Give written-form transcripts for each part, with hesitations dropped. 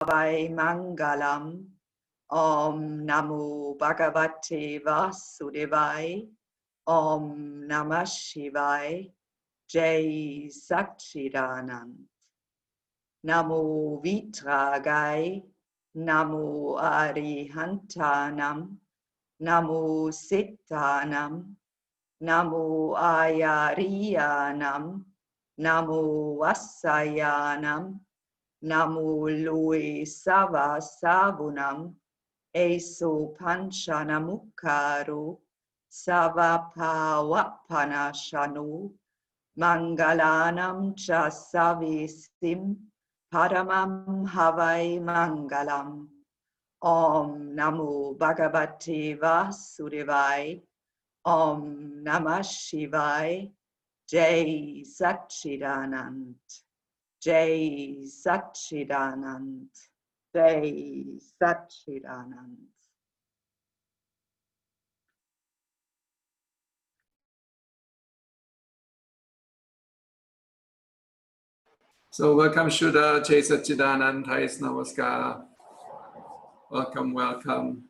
Mangalam. Om Namo Bhagavate Vasudevaya. Om Namah Shivaya. Jai Satchidanand. Namo Vitragaya. Namo Arihantanam. Namo Sittanam. Namo Ayariyanam. Namo Vasayanam. Namo Lui Sava Savunam. Eso Panchanamukaro. Sava Pawapanashanu. Mangalanam cha savisim. Paramam Havai Mangalam. Om Namo Bhagavate Vasudevaya. Om Namah Shivaya. Jai Satchidanand. Jai Satchidanand. Jai Satchidanand. So welcome Shuddha, Jai Satchidanand, Thais Namaskar. Welcome, welcome.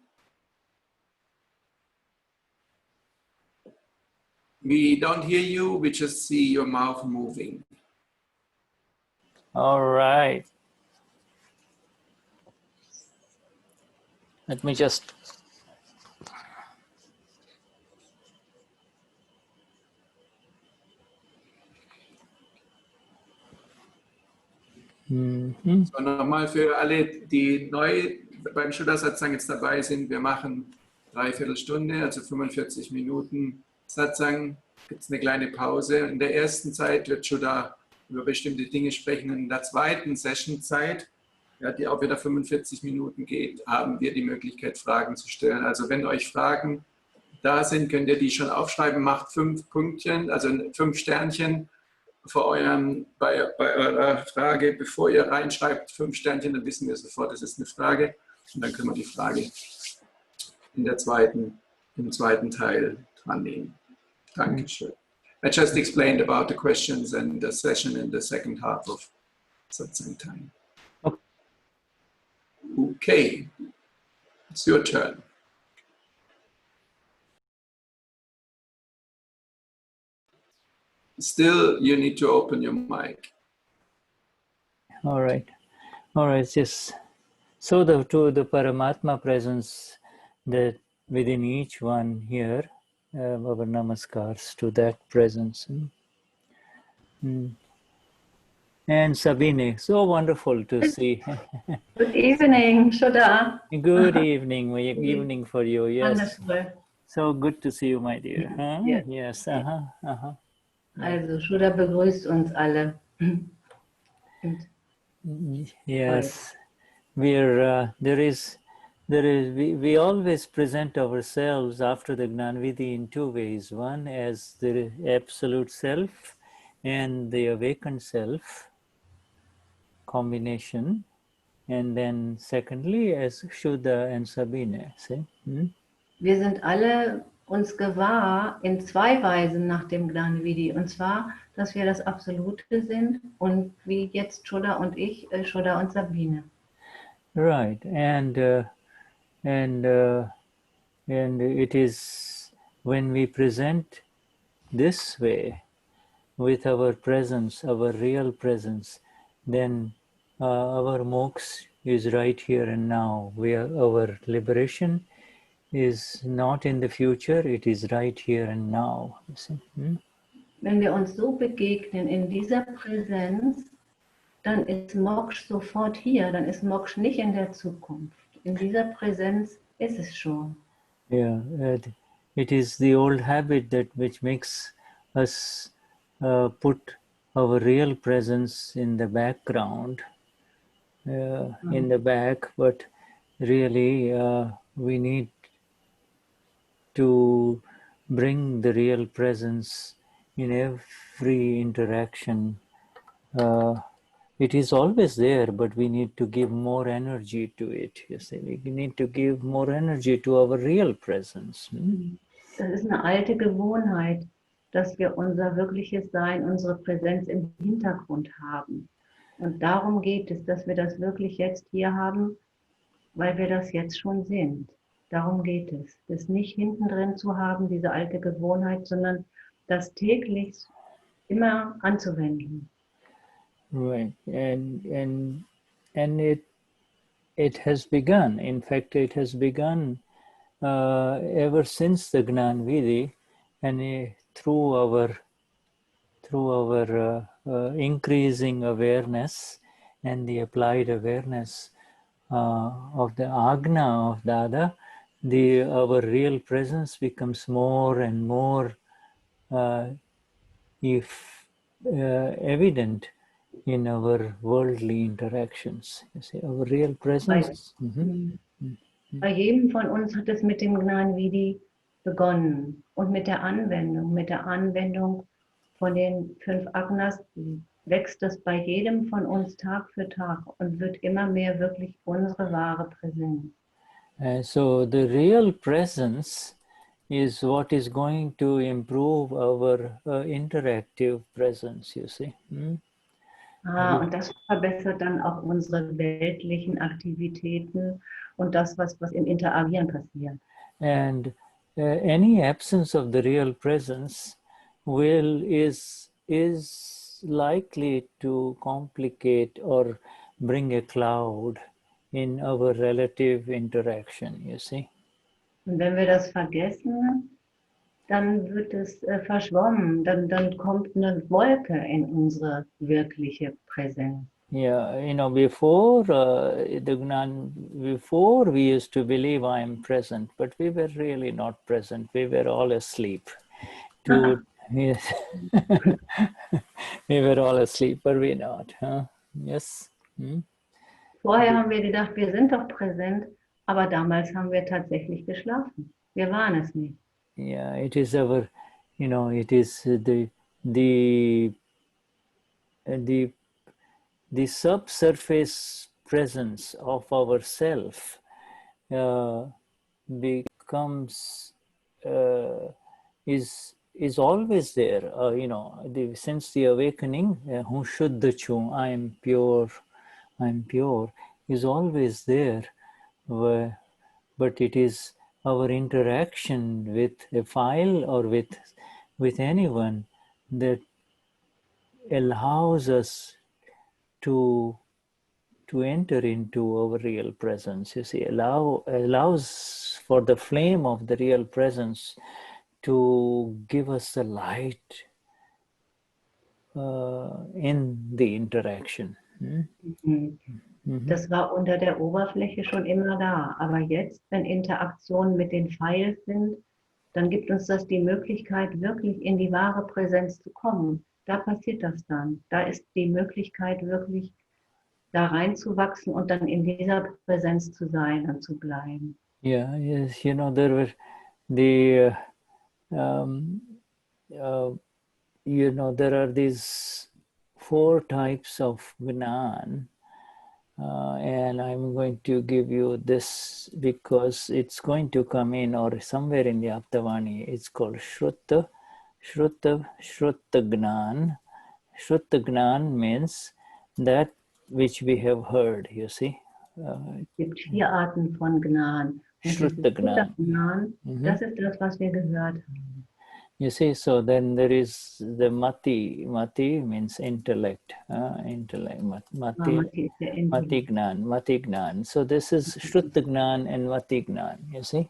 We don't hear you, we just see your mouth moving. All right. Let me just... So nochmal für alle, die neu beim Shuddha Satsang jetzt dabei sind, wir machen 3/4 Stunde, also 45 Minuten Satsang, gibt es eine kleine Pause. In der ersten Zeit wird Shuddha über bestimmte Dinge sprechen. In der zweiten Sessionzeit, ja, die auch wieder 45 Minuten geht, haben wir die Möglichkeit, Fragen zu stellen. Also wenn euch Fragen da sind, könnt ihr die schon aufschreiben, macht 5 Pünktchen, also 5 Sternchen bei eurer Frage, bevor ihr reinschreibt, 5 Sternchen, dann wissen wir sofort, das ist eine Frage. Und dann können wir die Frage im zweiten Teil dran nehmen. Dankeschön. I just explained about the questions and the session in the second half of Satsang time. Okay, it's your turn. Still, you need to open your mic. All right. Just so the Paramatma presence that within each one here, our namaskars to that presence. And Sabine, so wonderful to see. Good evening, Shuddha. Good evening, evening for you. Yes. Wonderful. So good to see you, my dear. Huh? Yes. Yes. Also, Shuddha begrüßt uns alle. Yes, we always present ourselves after the Gnanvidhi in 2 ways. One as the absolute self and the awakened self combination, and then secondly as Shuddha and Sabine. See? Wir sind alle uns gewahr in 2 Weisen nach dem Gnanvidhi. Und zwar, dass wir das Absolute sind und wie jetzt Shuddha und ich, Shuddha und Sabine. Right, and it is when we present this way with our presence, our real presence, then our moksha is right here and now. Our liberation is not in the future, it is right here and now. You see? Wenn wir uns so begegnen in dieser Präsenz, dann ist Moksha sofort hier, dann ist Moksha nicht in der Zukunft. In dieser Präsenz ist es schon. Yeah, it is the old habit which makes us put our real presence in the background, in the back, but really we need to bring the real presence in every interaction. It is always there, but we need to give more energy to it. You see, we need to give more energy to our real presence. Das ist eine alte Gewohnheit, dass wir unser wirkliches Sein, unsere Präsenz im Hintergrund haben. Und darum geht es, dass wir das wirklich jetzt hier haben, weil wir das jetzt schon sind. Darum geht es. Das nicht hinten drin zu haben, diese alte Gewohnheit, sondern das täglich immer anzuwenden. Right, and it has begun. In fact, it has begun ever since the Gnan Vidhi, and through our increasing awareness and the applied awareness of the Agna of Dada, our real presence becomes more and more evident in our worldly interactions. You see, our real presence. Bei jedem von uns hat es mit dem Gnan Vidhi begonnen und mit der Anwendung von den 5 Agnas wächst das bei jedem von uns Tag für Tag und wird immer mehr wirklich unsere wahre Präsenz. So the real presence is what is going to improve our interactive presence, you see. Und das verbessert dann auch unsere weltlichen Aktivitäten und das, was im Interagieren passiert. And any absence of the real presence is likely to complicate or bring a cloud in our relative interaction, you see. Und wenn wir das vergessen, dann wird es verschwommen, dann kommt eine Wolke in unsere wirkliche Präsenz. Yeah, you know, before before we used to believe I am present, but we were really not present. We were all asleep. Yes. We were all asleep, but we not, huh? Yes. Vorher haben wir gedacht, wir sind doch präsent, aber damals haben wir tatsächlich geschlafen. Wir waren es nicht. Yeah, it is our, you know, it is the subsurface presence of ourself becomes is always there. You know, since the awakening, Hu Shuddha Chu, I am pure, is always there. But it is our interaction with a file or with anyone that allows us to enter into our real presence. You see, allows for the flame of the real presence to give us the light in the interaction. Das war unter der Oberfläche schon immer da, aber jetzt, wenn Interaktionen mit den Files sind, dann gibt uns das die Möglichkeit, wirklich in die wahre Präsenz zu kommen. Da passiert das dann. Da ist die Möglichkeit, wirklich da reinzuwachsen und dann in dieser Präsenz zu sein und zu bleiben. Yeah, yes, you know, you know, there are these 4 types of Gnan, and I'm going to give you this because it's going to come in or somewhere in the Aptavani. It's called Shrut-Gnan. Shrut-Gnan means that which we have heard, you see. Es gibt 4 Arten von Gnan. Shrut-Gnan. Das ist das, was wir gehört haben. You see, so then there is the mati. Mati means intellect. Mati Gnan. So this is Shrut-Gnan and Mati Gnan, you see.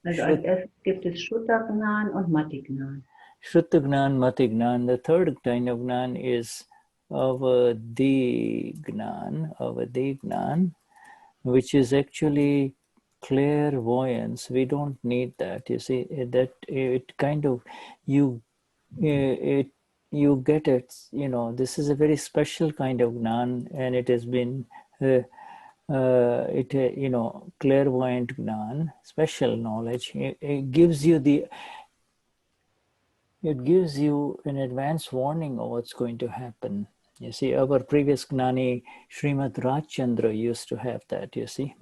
Also als erstes gibt es Shuddha-Gnan und Mati-Gnan. Shrut-Gnan, Mati-Gnan. The third kind of Gnan is avadhi-Gnan, which is actually clairvoyance. We don't need that. You see, that it kind of, you get it, you know, this is a very special kind of Gnan, and it has been, you know, clairvoyant Gnan, special knowledge. It gives you an advance warning of what's going to happen. You see, our previous Gnani, Srimad Rajchandra, used to have that, you see.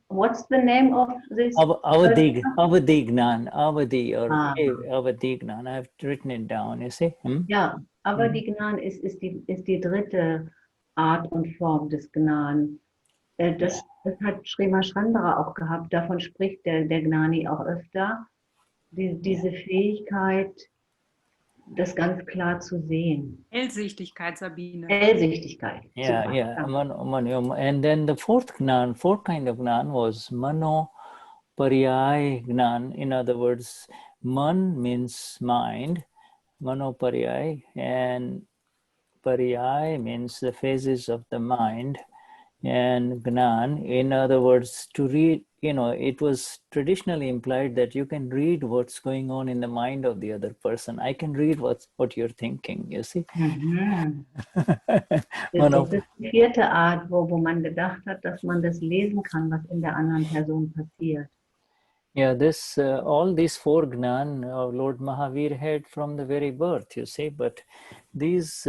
What's the name of this? Avadhi-Gnan, Avadhi or Avadhi-Gnan. I've written it down, you see. Ja, Aber die Gnan ist die dritte Art und Form des Gnan. Das hat Srimachandra auch gehabt. Davon spricht der Gnani auch öfter. Diese Fähigkeit, das ganz klar zu sehen. Hellsichtigkeit, Sabine. Hellsichtigkeit. Yeah, Super. yeah. And then the fourth kind of Gnan was manoparyaya-Gnan. In other words, man means mind, manoparyaya, and paryaya means the phases of the mind, and Gnan, in other words, to read, it was traditionally implied that you can read what's going on in the mind of the other person. I can read what you're thinking, you see. Mhm. Das ist die vierte Art, wo man gedacht hat, dass man das lesen kann, was in der anderen Person passiert. Yeah, all these four Gnan Lord Mahavir had from the very birth, you see, but these,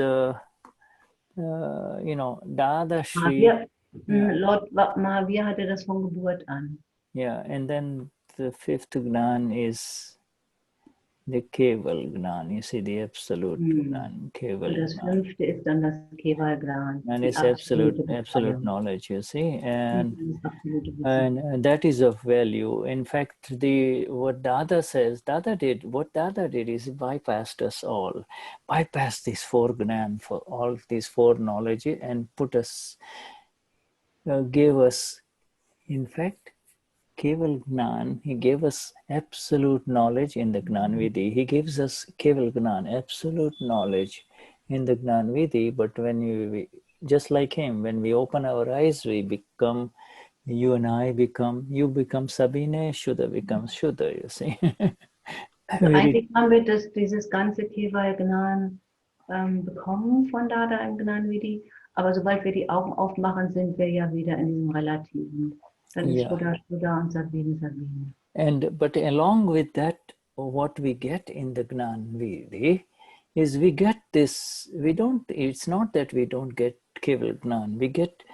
Dadashri. Lord Mahavir hatte das von Geburt an. Yeah, and then the fifth Gnan is the keval Gnan, you see, the absolute Gnan, keval. Und das fünfte ist dann das keval Gnan. And it's absolute knowledge, you see, and that is of value. In fact, what Dada did is bypassed us all, bypassed these four Gnan, for all these four knowledge, and gave us, in fact, keval Gnan. He gave us absolute knowledge in the Gnan Vidhi. He gives us keval Gnan, absolute knowledge in the Gnan Vidhi. But when we just like him, when we open our eyes, we become, you and I become, you become Sabine, Shuddha becomes Shuddha, you see. Also eigentlich haben wir dieses ganze keval Gnan bekommen von Dada im Gnan Vidhi. Aber sobald wir die Augen aufmachen, sind wir ja wieder in diesem Relativen. Dann ist Shuddha und Sabine. But along with that, what we get in the Gnan Vidhi is we get this, it's not that we don't get keval Gnan, we get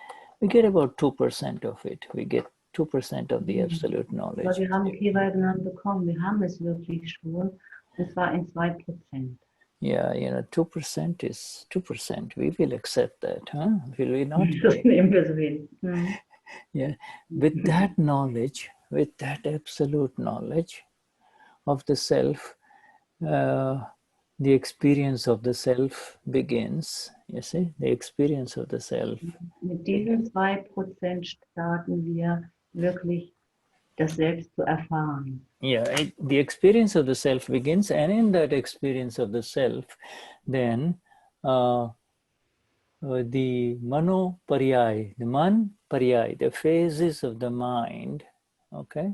about 2% of it. We get 2% of the absolute knowledge. Aber wir haben keval Gnan bekommen, wir haben es wirklich schon, und zwar in 2%. Yeah, 2% is 2%. We will accept that, huh? Will we not? Das nehmen wir so hin. Yeah, with that knowledge, with that absolute knowledge of the self, the experience of the self begins. You see, the experience of the self. Mit diesen 2% starten wir wirklich das Selbst zu erfahren. Yeah, the experience of the self begins, and in that experience of the self, then the manoparyaya, the phases of the mind, okay?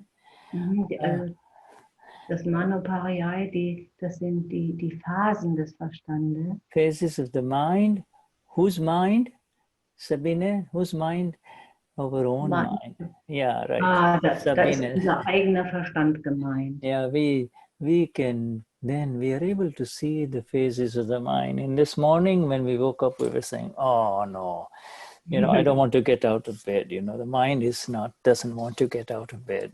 Das manoparyaya, das sind die Phasen des Verstandes. Phases of the mind. Whose mind? Sabine, whose mind? Our own mind. Yeah, right. Da ist unser eigener Verstand gemeint. Yeah, we can, then we are able to see the phases of the mind. And this morning when we woke up, we were saying, oh no, I don't want to get out of bed. The mind doesn't want to get out of bed,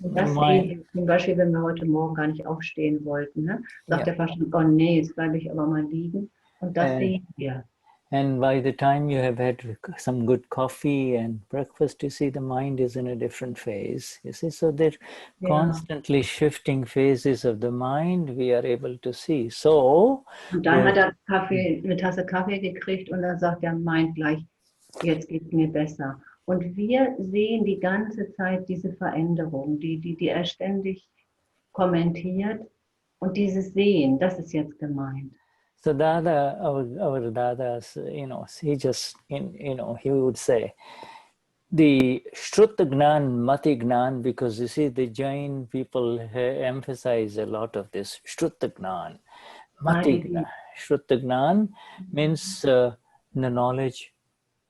Und das sehen wir zum Beispiel, wenn wir heute Morgen gar nicht aufstehen wollten, ne? Sagt der Verstand, oh nee, jetzt bleibe ich aber mal liegen. Und das sehen wir. And by the time you have had some good coffee and breakfast, you see the mind is in a different phase. You see, so they're constantly shifting phases of the mind we are able to see. So, und dann hat er eine Tasse Kaffee gekriegt und dann sagt der Mind gleich, jetzt geht es mir besser. Und wir sehen die ganze Zeit diese Veränderung, die er ständig kommentiert. Und dieses Sehen, das ist jetzt gemeint. So Dada, our Dadas, he just, he would say, the shrut-Gnan, mati-Gnan, because you see the Jain people emphasize a lot of this shrut-Gnan, mati-Gnan. Shrut-Gnan means the knowledge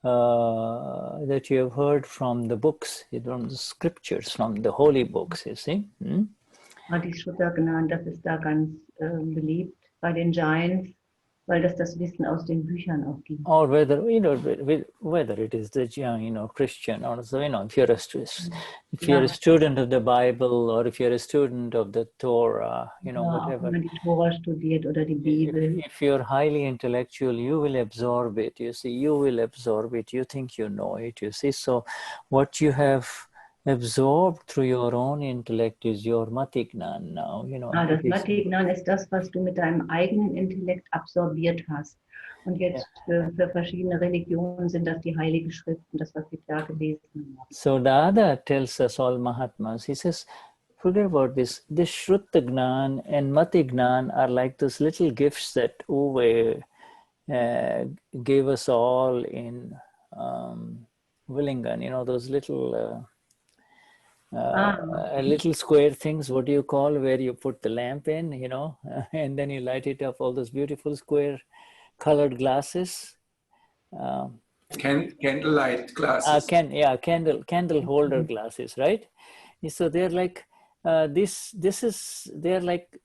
that you have heard from the books, from the scriptures, from the holy books, you see. Die Shuddha Gnan, das ist da ganz beliebt bei den Jains. weil das Wissen aus den Büchern auch gibt. Or whether, you know, whether it is the, you know, Christian, or so, you know, if you're a student of the Bible, or if you're a student of the Torah, you know, whatever. Wenn man die Tora studiert oder die Bibel. If you're highly intellectual, you will absorb it. You see, you will absorb it. You think you know it. You see, so what you have absorbed through your own intellect is your Gnan now. You know. Das Gnan ist das, was du mit deinem eigenen Intellekt absorbiert hast. Und jetzt für verschiedene Religionen sind das die Heiligen Schriften, das, was wir da gelesen haben. So Dada tells us all Mahatmas, he says, forget about this. This Shrut-Gnan and Mati-Gnan are like those little gifts that Uwe gave us all in Willingan, you know, those little little square things, what do you call, where you put the lamp in, you know, and then you light it up, all those beautiful square colored glasses. Candlelight glasses. Candle holder glasses, right? So they're like, they're like,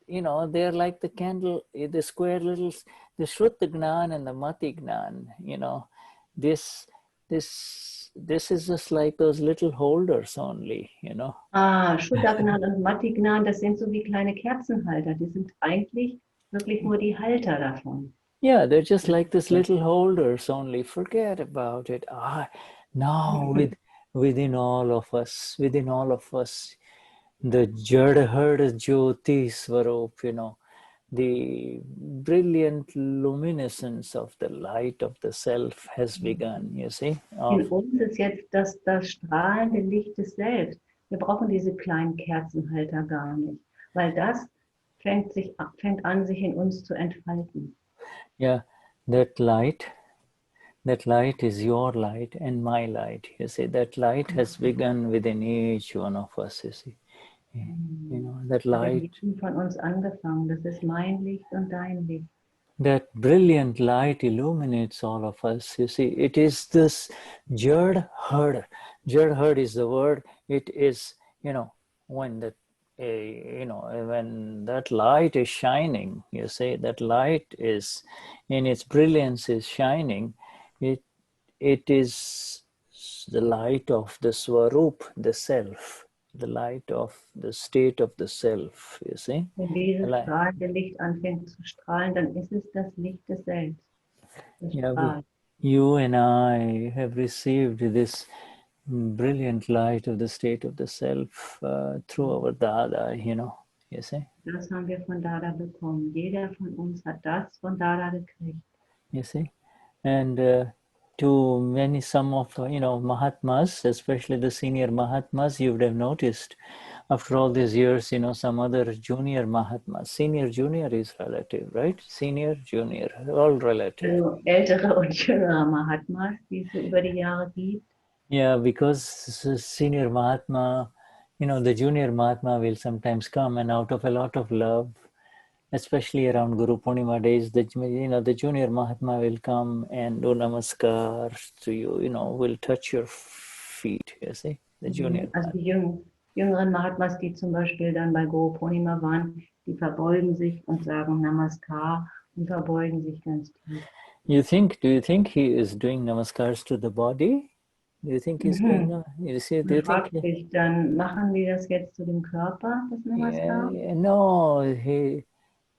you know, they're like the candle, the square little, the Shrut-Gnan and the Mati-Gnan, you know, this is just like those little holders only, you know. Shuddha-Gnan und Mati-Gnan, das sind so wie kleine Kerzenhalter. Die sind eigentlich wirklich nur die Halter davon. Yeah, they're just like this little holders only. Forget about it. Now within all of us, the shrut-heard Jyoti Swarup, you know, the brilliant luminescence of the light of the self has begun, you see. In uns ist jetzt das strahlende Licht des Selbst. Wir brauchen diese kleinen Kerzenhalter gar nicht, weil das fängt an, sich in uns zu entfalten. Yeah, that light is your light and my light. You see, that light has begun within each one of us, you see. You know, that light. Von uns angefangen. Das ist mein Licht und dein Licht. That brilliant light illuminates all of us. You see, it is this shrut-heard. Shrut-heard is the word. It is, you know, when when that light is shining, you see, that light is, in its brilliance is shining, it is the light of the Swarup, the self, the light of the state of the self, you see. Wenn dieses strahlende Licht anfängt zu strahlen, dann ist es das Licht des Selbst. You and I have received this brilliant light of the state of the self through our Dada, you know, you see. Das haben wir von Dada bekommen. Jeder von uns hat das von Dada gekriegt. You see, and to some of Mahatmas, especially the senior Mahatmas, you would have noticed after all these years, you know, some other junior Mahatmas. Senior, junior is relative, right? Senior, junior, all relative. Also ältere und jüngere Mahatmas, die es so über die Jahre gibt. Yeah, because senior Mahatma, you know, the junior Mahatma will sometimes come, and out of a lot of love, especially around Guru Purnima days, the junior Mahatma will come and do namaskar to you, you know, will touch your feet, you see, the junior. Also die jüngeren Mahatmas, die zum Beispiel dann bei Guru Purnima waren, die verbeugen sich und sagen Namaskar und verbeugen sich ganz tief. Do you think he is doing namaskars to the body? Do you think he's doing that? You see, do you think dann machen wir das jetzt zu dem Körper, das Namaskar? No,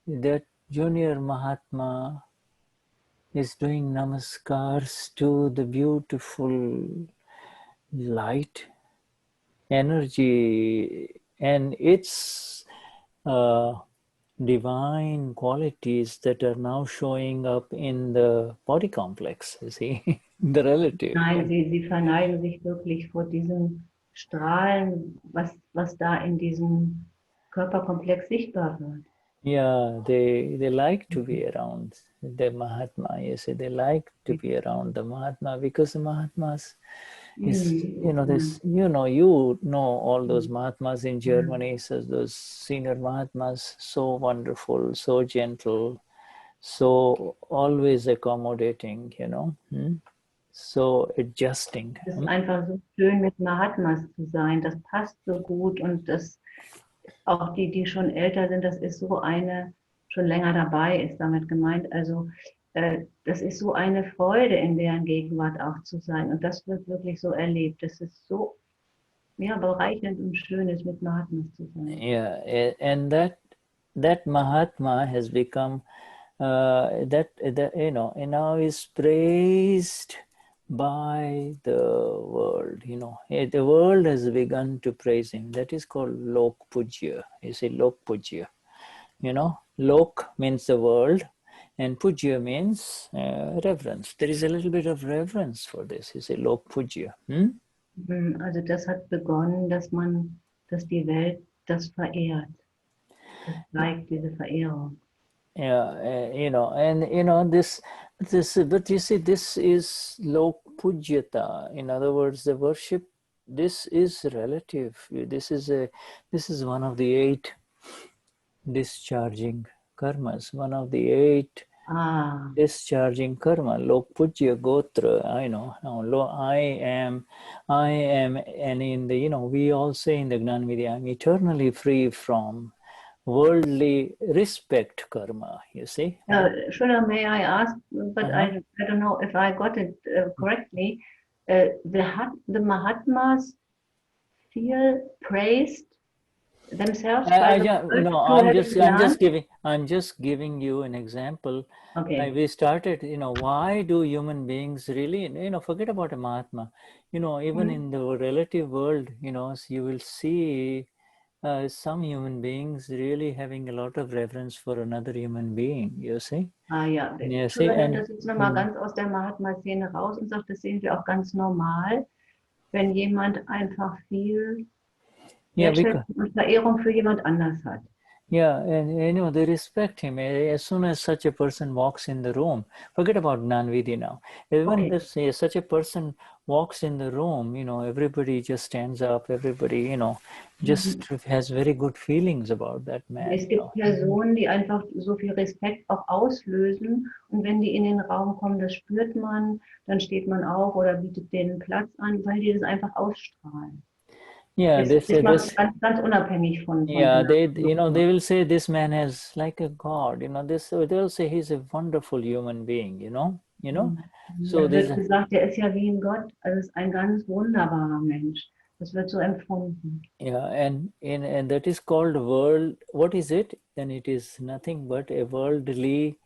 that junior Mahatma is doing namaskars to the beautiful light, energy, and its divine qualities that are now showing up in the body complex, you see, the relative. Nein, sie verneigen sich wirklich vor diesem Strahlen, was da in diesem Körperkomplex sichtbar wird. Yeah, they like to be around the Mahatma, you see, they like to be around the Mahatma because the Mahatmas is, you know, this, you know all those Mahatmas in Germany, so those senior Mahatmas, so wonderful, so gentle, so always accommodating, you know, so adjusting. Es ist einfach so schön, mit Mahatmas zu sein, das passt so gut und das, auch die schon älter sind, das ist so eine schon länger dabei ist, damit gemeint. Also das ist so eine Freude, in deren Gegenwart auch zu sein. Und das wird wirklich so erlebt. Das ist so ja, bereichernd und schön, ist mit Mahatmas zu sein. Yeah, and that Mahatma has become that you know, and now is praised by the world. You know, the world has begun to praise him. That is called Lok Pujya. You see, Lok Pujya. You know, Lok means the world, and Pujya means reverence. There is a little bit of reverence for this. You see, Lok Pujya. Also das hat begonnen, dass die Welt das verehrt. Das zeigt diese Verehrung. Yeah, you know, and you know this, but you see, this is Lok Pujyata. In other words, the worship. This is relative. This is one of the 8 discharging karmas. One of the 8 discharging karma. Lok Pujya Gotra. I know. I am, and in the, you know, we all say in the Gnan Vidya, I'm eternally free from worldly respect karma, you see. Shuddha, may I ask, but I don't know if I got it correctly. The Mahatmas feel praised themselves by the world? I'm just giving you an example. Okay. We started, you know, why do human beings really, you know, forget about a Mahatma, you know, even in the relative world, you know, so you will see some human beings really having a lot of reverence for another human being, you see. Ja, Shuddha nimmt das jetzt nochmal ganz aus der Mahatma-Szene raus und sagt, das sehen wir auch ganz normal, wenn jemand einfach viel Wertschätzung und Verehrung für jemand anders hat. Yeah, and you know, they respect him. As soon as such a person walks in the room, forget about Gnanvidhi now. Even if such a person walks in the room, you know, everybody just stands up, everybody, you know, just has very good feelings about that man. Es gibt Personen, die einfach so viel Respekt auch auslösen und wenn die in den Raum kommen, das spürt man, dann steht man auf oder bietet denen Platz an, weil die das einfach ausstrahlen. Yeah, das macht ganz unabhängig von yeah, they, you know, they will say this man is like a god, you know, they'll say he's a wonderful human being, you know. So das wird gesagt, der ist ja wie ein Gott, also ist ein ganz wunderbarer Mensch. Das wird so empfunden. Yeah, and that is called world. What is it? Then it is nothing but a worldly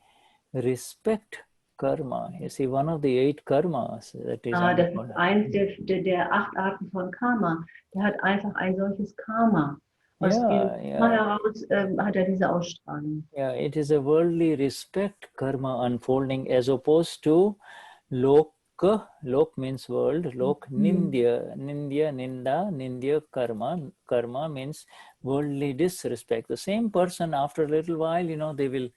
respect karma. You see, one of the 8 karmas that is. Das ist eins der 8 Arten von Karma. Der hat einfach ein solches Karma. Aus dem heraus hat diese Ausstrahlung. Yeah, it is a worldly respect karma unfolding as opposed to lok. Lok means world. Lok nindya, nindya karma. Karma means worldly disrespect. The same person, after a little while, you know, they will,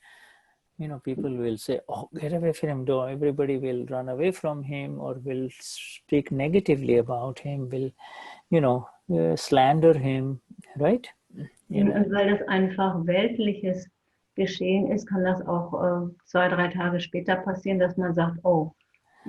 you know, people will say, oh, get away from him. Everybody will run away from him or will speak negatively about him, will, you know, slander him, right? Und weil das einfach weltliches Geschehen ist, kann das auch 2, 3 Tage später passieren, dass man sagt, oh,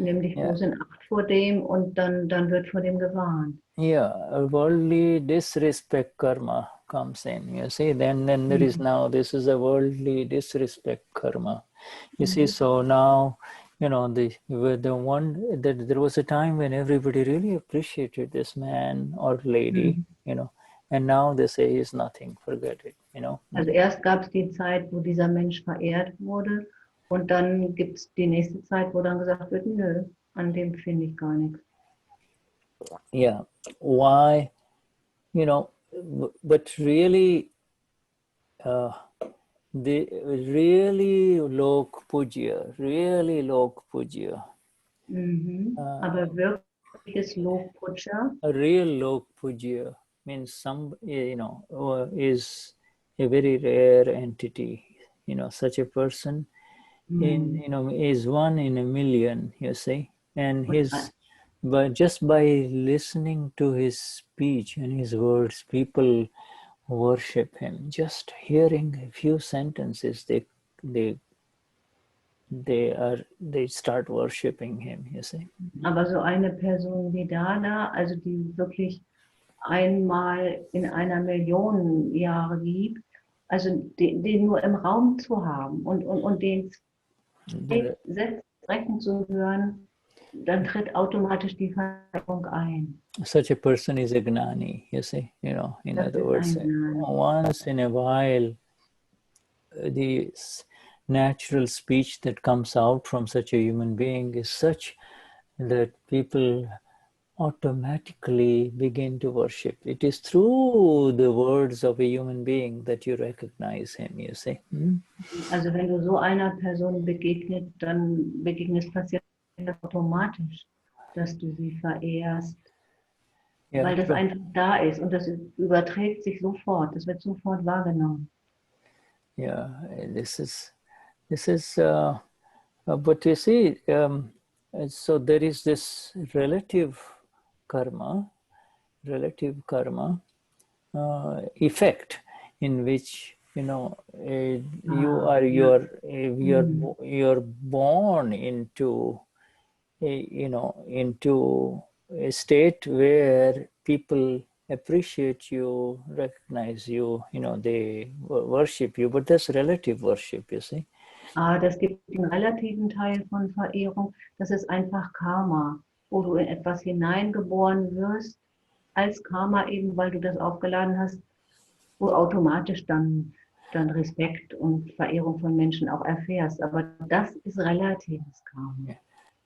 nimm dich bloß in Acht vor dem und dann wird vor dem gewarnt. Yeah, worldly disrespect karma comes in, you see, then there is now, this is a worldly disrespect karma. You see, so now, you know, there was a time when everybody really appreciated this man or lady, you know, and now they say he's nothing, forget it, you know. Also erst gab es die Zeit, wo dieser Mensch verehrt wurde und dann gibt es die nächste Zeit, wo dann gesagt wird, nö, an dem finde ich gar nichts. Yeah, why, you know, but really, the really Lok Pujya, Aber wirkliches Lok Pujya? A real Lok Pujya means some, you know, is a very rare entity. You know, such a person you know, is 1 in a million, you see, and but just by listening to his speech and his words, people worship him. Just hearing a few sentences, they start worshipping him, you see. Aber so eine Person wie Dada, also die wirklich einmal in einer Million Jahre gibt, Also den nur im Raum zu haben und den Sätzen zu hören, dann tritt automatisch die Veränderung ein. Such a person is a Gnani, you see, in Das other ist words, ein Gnani. once in a while, the natural speech that comes out from such a human being is such that people automatically begin to worship. It is through the words of a human being that you recognize him, you see. Also wenn du so einer Person begegnest passiert das automatisch, dass du sie verehrst, Yeah, weil das einfach da ist und das überträgt sich sofort, das wird sofort wahrgenommen. Yeah, this is, but you see, so there is this relative karma effect in which you're born into into a state where people appreciate you, recognize you, they worship you, but that's relative worship, you see. Das gibt den relativen Teil von Verehrung, das ist einfach Karma, wo du in etwas hineingeboren wirst, als Karma eben, weil du das aufgeladen hast, wo automatisch dann Respekt und Verehrung von Menschen auch erfährst. Aber das ist relatives Karma.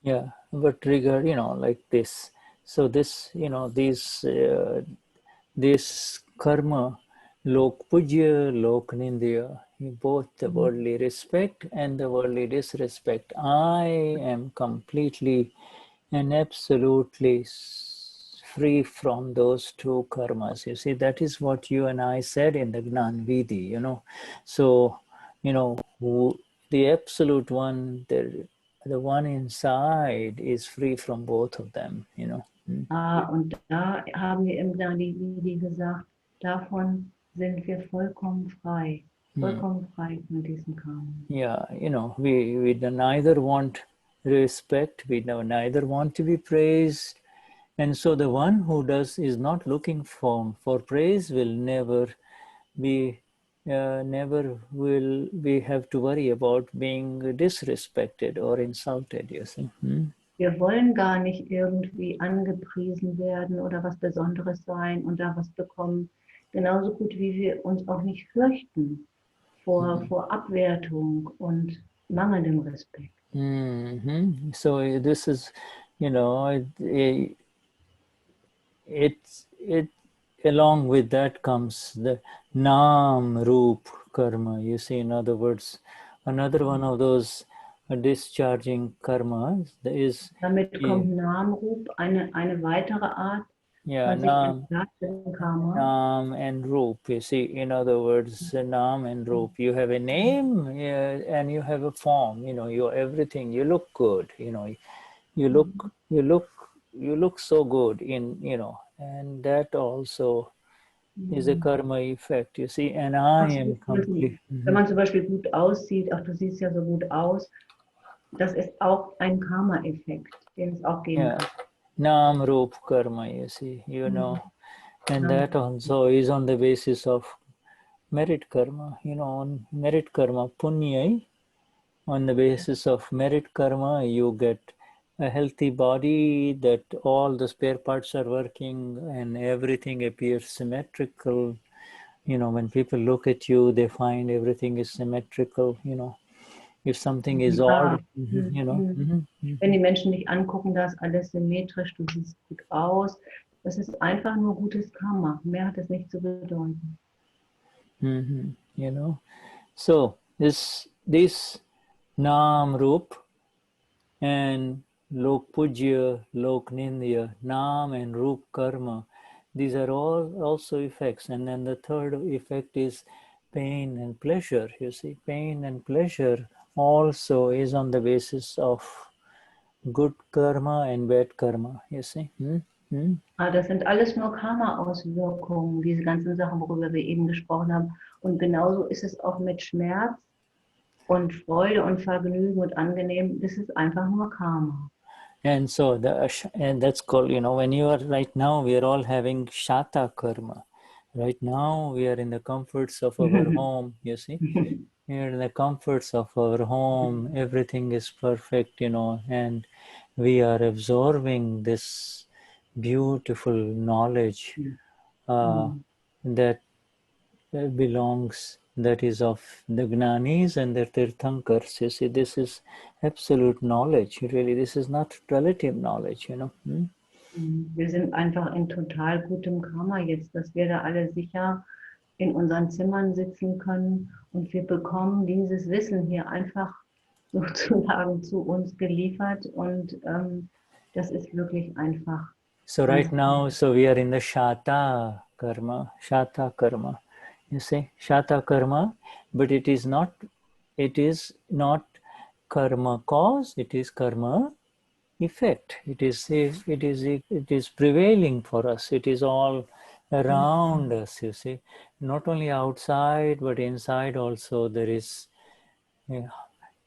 Yeah, but regard, like this. So this, this karma, lok pujya, lok nindya, both the worldly respect and the worldly disrespect. I am completely and absolutely free from those two karmas. You see, that is what you and I said in the Gnan Vidhi, So, the absolute one, the one inside is free from both of them, Und da haben wir im Gnani Vidhi gesagt, davon sind wir vollkommen frei von diesem Karma. Yeah, we neither want respect, we neither want to be praised, and so the one who is not looking for praise will never will we have to worry about being disrespected or insulted, you see. Wir wollen gar nicht irgendwie angepriesen werden oder was Besonderes sein und da was bekommen. Genauso gut wie wir uns auch nicht fürchten vor Abwertung und mangelndem Respekt. So this is, it along with that comes the naam, roop, karma. You see, in other words, another one of those discharging karmas is. Damit kommt Naam, Roop, eine weitere Art. Yeah, naam and roop. You see, in other words, naam and roop. You have a name and you have a form. You're everything. You look good. You look so good and that also is a karma effect. You see, and I am complete. Wenn man zum Beispiel gut aussieht, ach, du siehst ja so gut aus, das ist auch ein Karma-Effekt, den es auch geben kann. Naam, roop, karma, you see, and that also is on the basis of merit karma, on merit karma, punya, on the basis of merit karma, you get a healthy body, that all the spare parts are working and everything appears symmetrical. When people look at you, they find everything is symmetrical, if something is odd, Wenn die Menschen dich angucken, da ist alles symmetrisch, du siehst gut aus. Das ist einfach nur gutes Karma. Mehr hat es nicht zu bedeuten. So this naam, roop, and lok pujya, lok nindya, naam and roop karma, these are all also effects. And then the third effect is pain and pleasure. You see, pain and pleasure also is on the basis of good karma and bad karma, you see. Das sind alles nur Karma-Auswirkungen, diese ganzen Sachen, worüber wir eben gesprochen haben. Und genauso ist es auch mit Schmerz und Freude und Vergnügen und angenehm. Das ist einfach nur Karma. And so, and that's called, when you are right now, we are all having shata karma. Right now, we are in the comforts of our home, you see. We are in the comforts of our home. Everything is perfect, you know, and we are absorbing this beautiful knowledge that belongs, that is of the Gnanis and the Tirthankars. You see, this is absolute knowledge, really. This is not relative knowledge, you know. Wir sind einfach in total gutem Karma jetzt, dass wir da alle sicher in unseren Zimmern sitzen können und wir bekommen dieses Wissen hier einfach sozusagen zu uns geliefert und das ist wirklich einfach. So right now, so we are in the shata karma, you see, shata karma, but it is not karma cause, it is karma effect. It is prevailing for us. It is all around us, you see. Not only outside, but inside also there is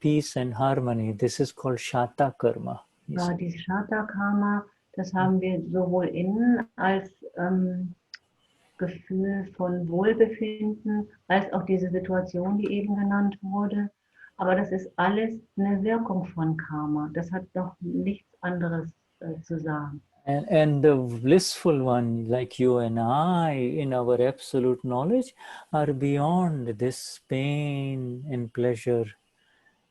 peace and harmony. This is called shata karma. Ja, die Shata-Karma, das haben wir sowohl innen als Gefühl von Wohlbefinden, als auch diese Situation, die eben genannt wurde. Aber das ist alles eine Wirkung von Karma. Das hat doch nichts anderes zu sagen. And the blissful one, like you and I, in our absolute knowledge, are beyond this pain and pleasure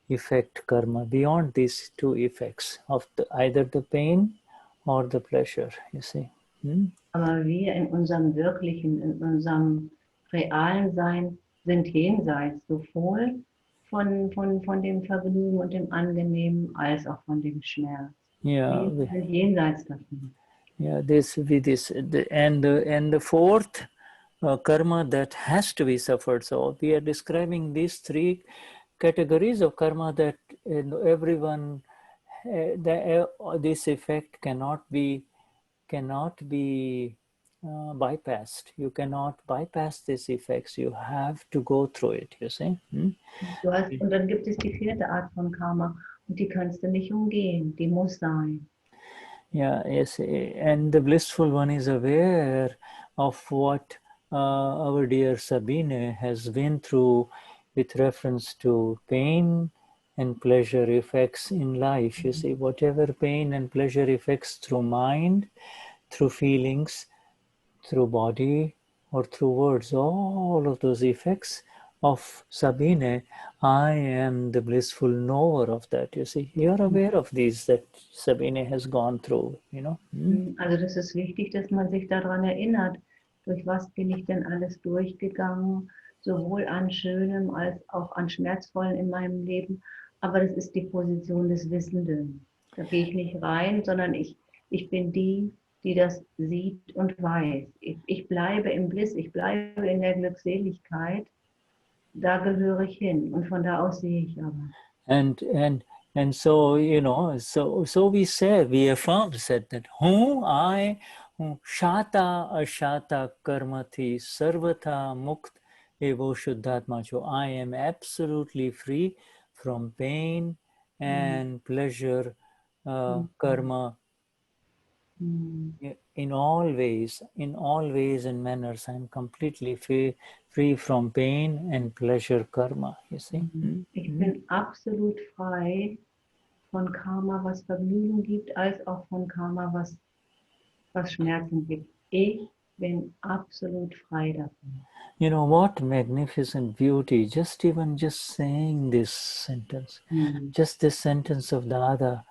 effect karma, beyond these two effects of either the pain or the pleasure, you see. Aber wir in unserem wirklichen, in unserem realen Sein sind jenseits sowohl von dem Vergnügen und dem Angenehmen als auch von dem Schmerz. Yeah, wir sind jenseits davon. Yeah, and the fourth karma that has to be suffered. So we are describing these three categories of karma that everyone, this effect cannot be bypassed. You cannot bypass these effects. You have to go through it, you see. Und dann gibt es die vierte Art von Karma und die kannst du nicht umgehen, die muss sein. Yeah, yes, and the blissful one is aware of what our dear Sabine has been through with reference to pain and pleasure effects in life. You see, whatever pain and pleasure effects through mind, through feelings, through body, or through words, all of those effects of Sabine, I am the blissful knower of that. You see, you're aware of these that Sabine has gone through, you know. Also das ist wichtig, dass man sich daran erinnert, durch was bin ich denn alles durchgegangen, sowohl an Schönem als auch an Schmerzvollen in meinem Leben. Aber das ist die Position des Wissenden. Da gehe ich nicht rein, sondern ich bin die das sieht und weiß. Ich bleibe im Bliss, ich bleibe in der Glückseligkeit. Da gehöre ich hin und von da aus sehe ich aber. And so, you know, so we said that shata-ashata karmati sarvata mukt evo Shuddhatma. So I am absolutely free from pain and pleasure, karma. In all ways and manners, I'm completely free from pain and pleasure karma, you see. Ich bin absolut frei von Karma, was Vergnügen gibt, als auch von Karma, was Schmerzen gibt. Ich bin absolut frei davon. You know, what magnificent beauty, just saying this sentence, just this sentence of Dada,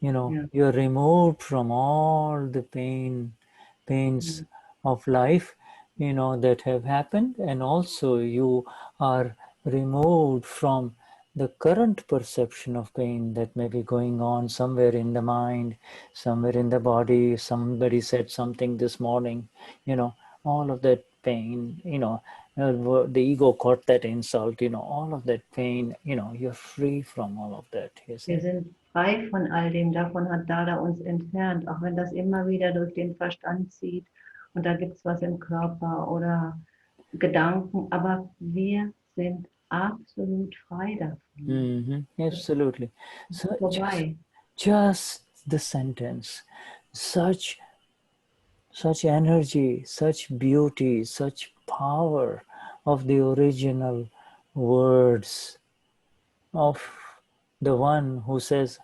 you know, you're removed from all the pains of life, you know, that have happened, and also you are removed from the current perception of pain that may be going on somewhere in the mind, somewhere in the body. Somebody said something this morning, you know, all of that pain, you know, the ego caught that insult, you know, all of that pain, you know, you're free from all of that. You see? Wir sind frei von all dem, davon hat Dada uns entfernt, auch wenn das immer wieder durch den Verstand zieht und da gibt es was im Körper oder Gedanken, aber wir sind absolut frei davon. Absolutely. So just the sentence, such such energy, such beauty, such power of the original words of the one who says,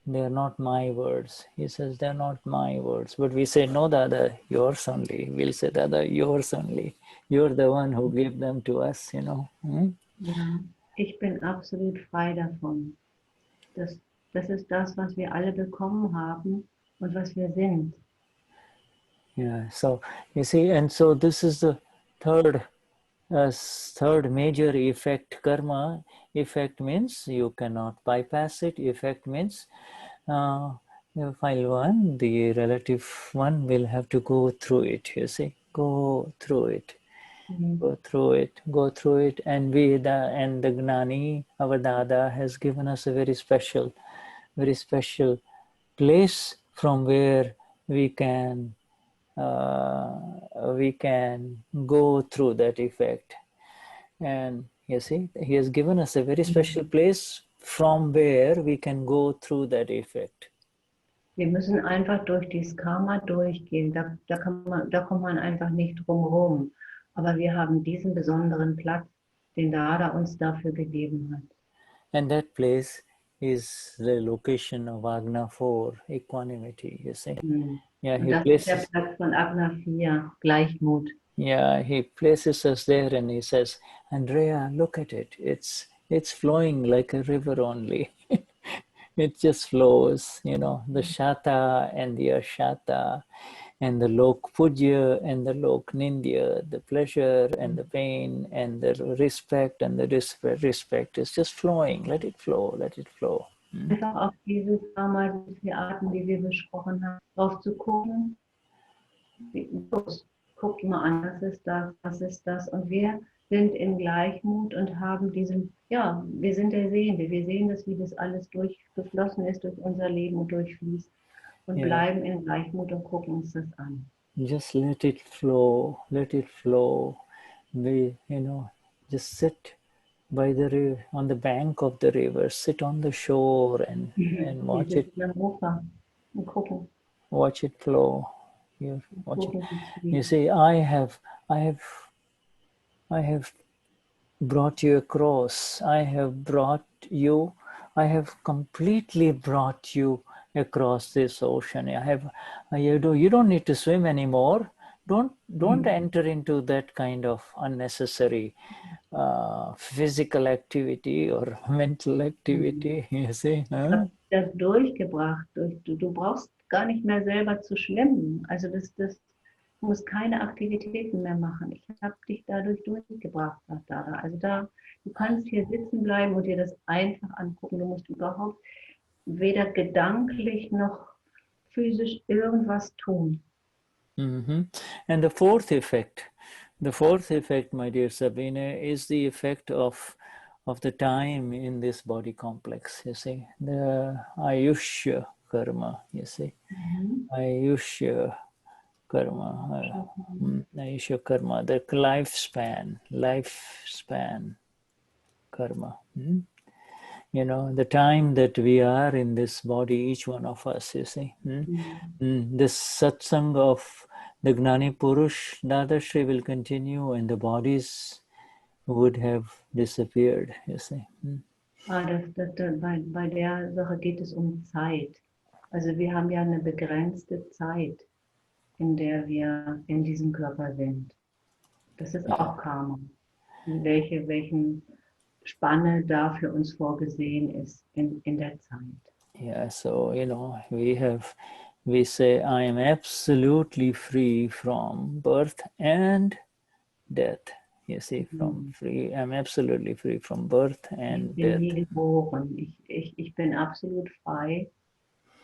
they're not my words. He says, they're not my words. But we say, no, Dada, yours only. We'll say, Dada, yours only. You're the one who gave them to us, you know. Ja, ich bin absolut frei davon. Das ist das, was wir alle bekommen haben und was wir sind. Yeah, so you see, and so this is the third major effect. Karma effect means you cannot bypass it. Effect means file one, the relative one will have to go through it. You see, go through it, go through it, go through it, and the Gnani, our Dada, has given us a very special place from where we can go through that effect. And you see, he has given us a very special place from where we can go through that effect. Wir müssen einfach durch dieses Karma durchgehen. Da kommt man einfach nicht drum herum. Aber wir haben diesen besonderen Platz, den Dada uns dafür gegeben hat. And that place is the location of Agna 4, equanimity, you see. Yeah, Und das ist der Platz von Agna 4, Gleichmut. Yeah, he places us there and he says, Andrea, look at it. It's flowing like a river only. It just flows, you know, the shata and the ashata and the lok pujya and the lok nindya, the pleasure and the pain and the respect and the respect is just flowing. Let it flow, let it flow. Einfach auf diese Karma, diese Arten, die wir besprochen haben, drauf zu gucken. Guck mal an, was ist das? Und wir sind in Gleichmut und haben diesen, ja, wir sind der Sehende. Wir sehen das, wie das alles durchgeflossen ist durch unser Leben und durchfließt und bleiben in Gleichmut und gucken uns das an. Just let it flow, let it flow. We, you know, just sit by the river, on the bank of the river, sit on the shore and watch it. Und gucken. Watch it flow. You watch it. You see, I have brought you across. I have completely brought you across this ocean. You don't need to swim anymore. Don't enter into that kind of unnecessary physical activity or mental activity. You see? Huh? Das durchgebracht. Du brauchst gar nicht mehr selber zu schwimmen. Also du musst keine Aktivitäten mehr machen. Ich habe dich dadurch durchgebracht, sagt Dada. Also du kannst hier sitzen bleiben und dir das einfach angucken. Du musst überhaupt weder gedanklich noch physisch irgendwas tun. And the fourth effect, my dear Sabine, is the effect of the time in this body complex. You see, the ayushya karma. You see, ayushya karma, the lifespan karma. You know, the time that we are in this body, each one of us, you see. This satsang of the Gnani Purush Dadashri will continue and the bodies would have disappeared, you see. Bei der Sache geht es Zeit. Also wir haben ja eine begrenzte Zeit, in der wir in diesem Körper sind. Das ist auch Karma. Welchen Spanne da für uns vorgesehen ist in der Zeit. Yeah, so, you know, we say, I am absolutely free from birth and death. You see, I'm absolutely free from birth and death. Ich bin nie geboren. Ich bin absolut frei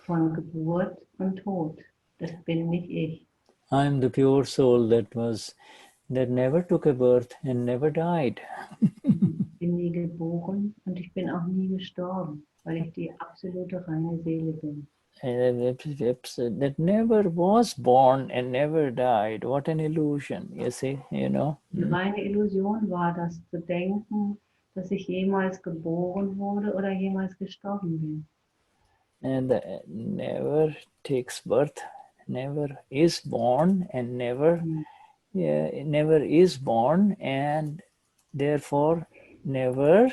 von Geburt und Tod. Das bin nicht ich. I'm the pure soul that never took a birth and never died. Ich bin nie geboren und ich bin auch nie gestorben, weil ich die absolute reine Seele bin. That never was born and never died. What an illusion, you see, you know. Die reine Illusion war das zu denken, dass ich jemals geboren wurde oder jemals gestorben bin. And never takes birth, never is born and never never is born and therefore never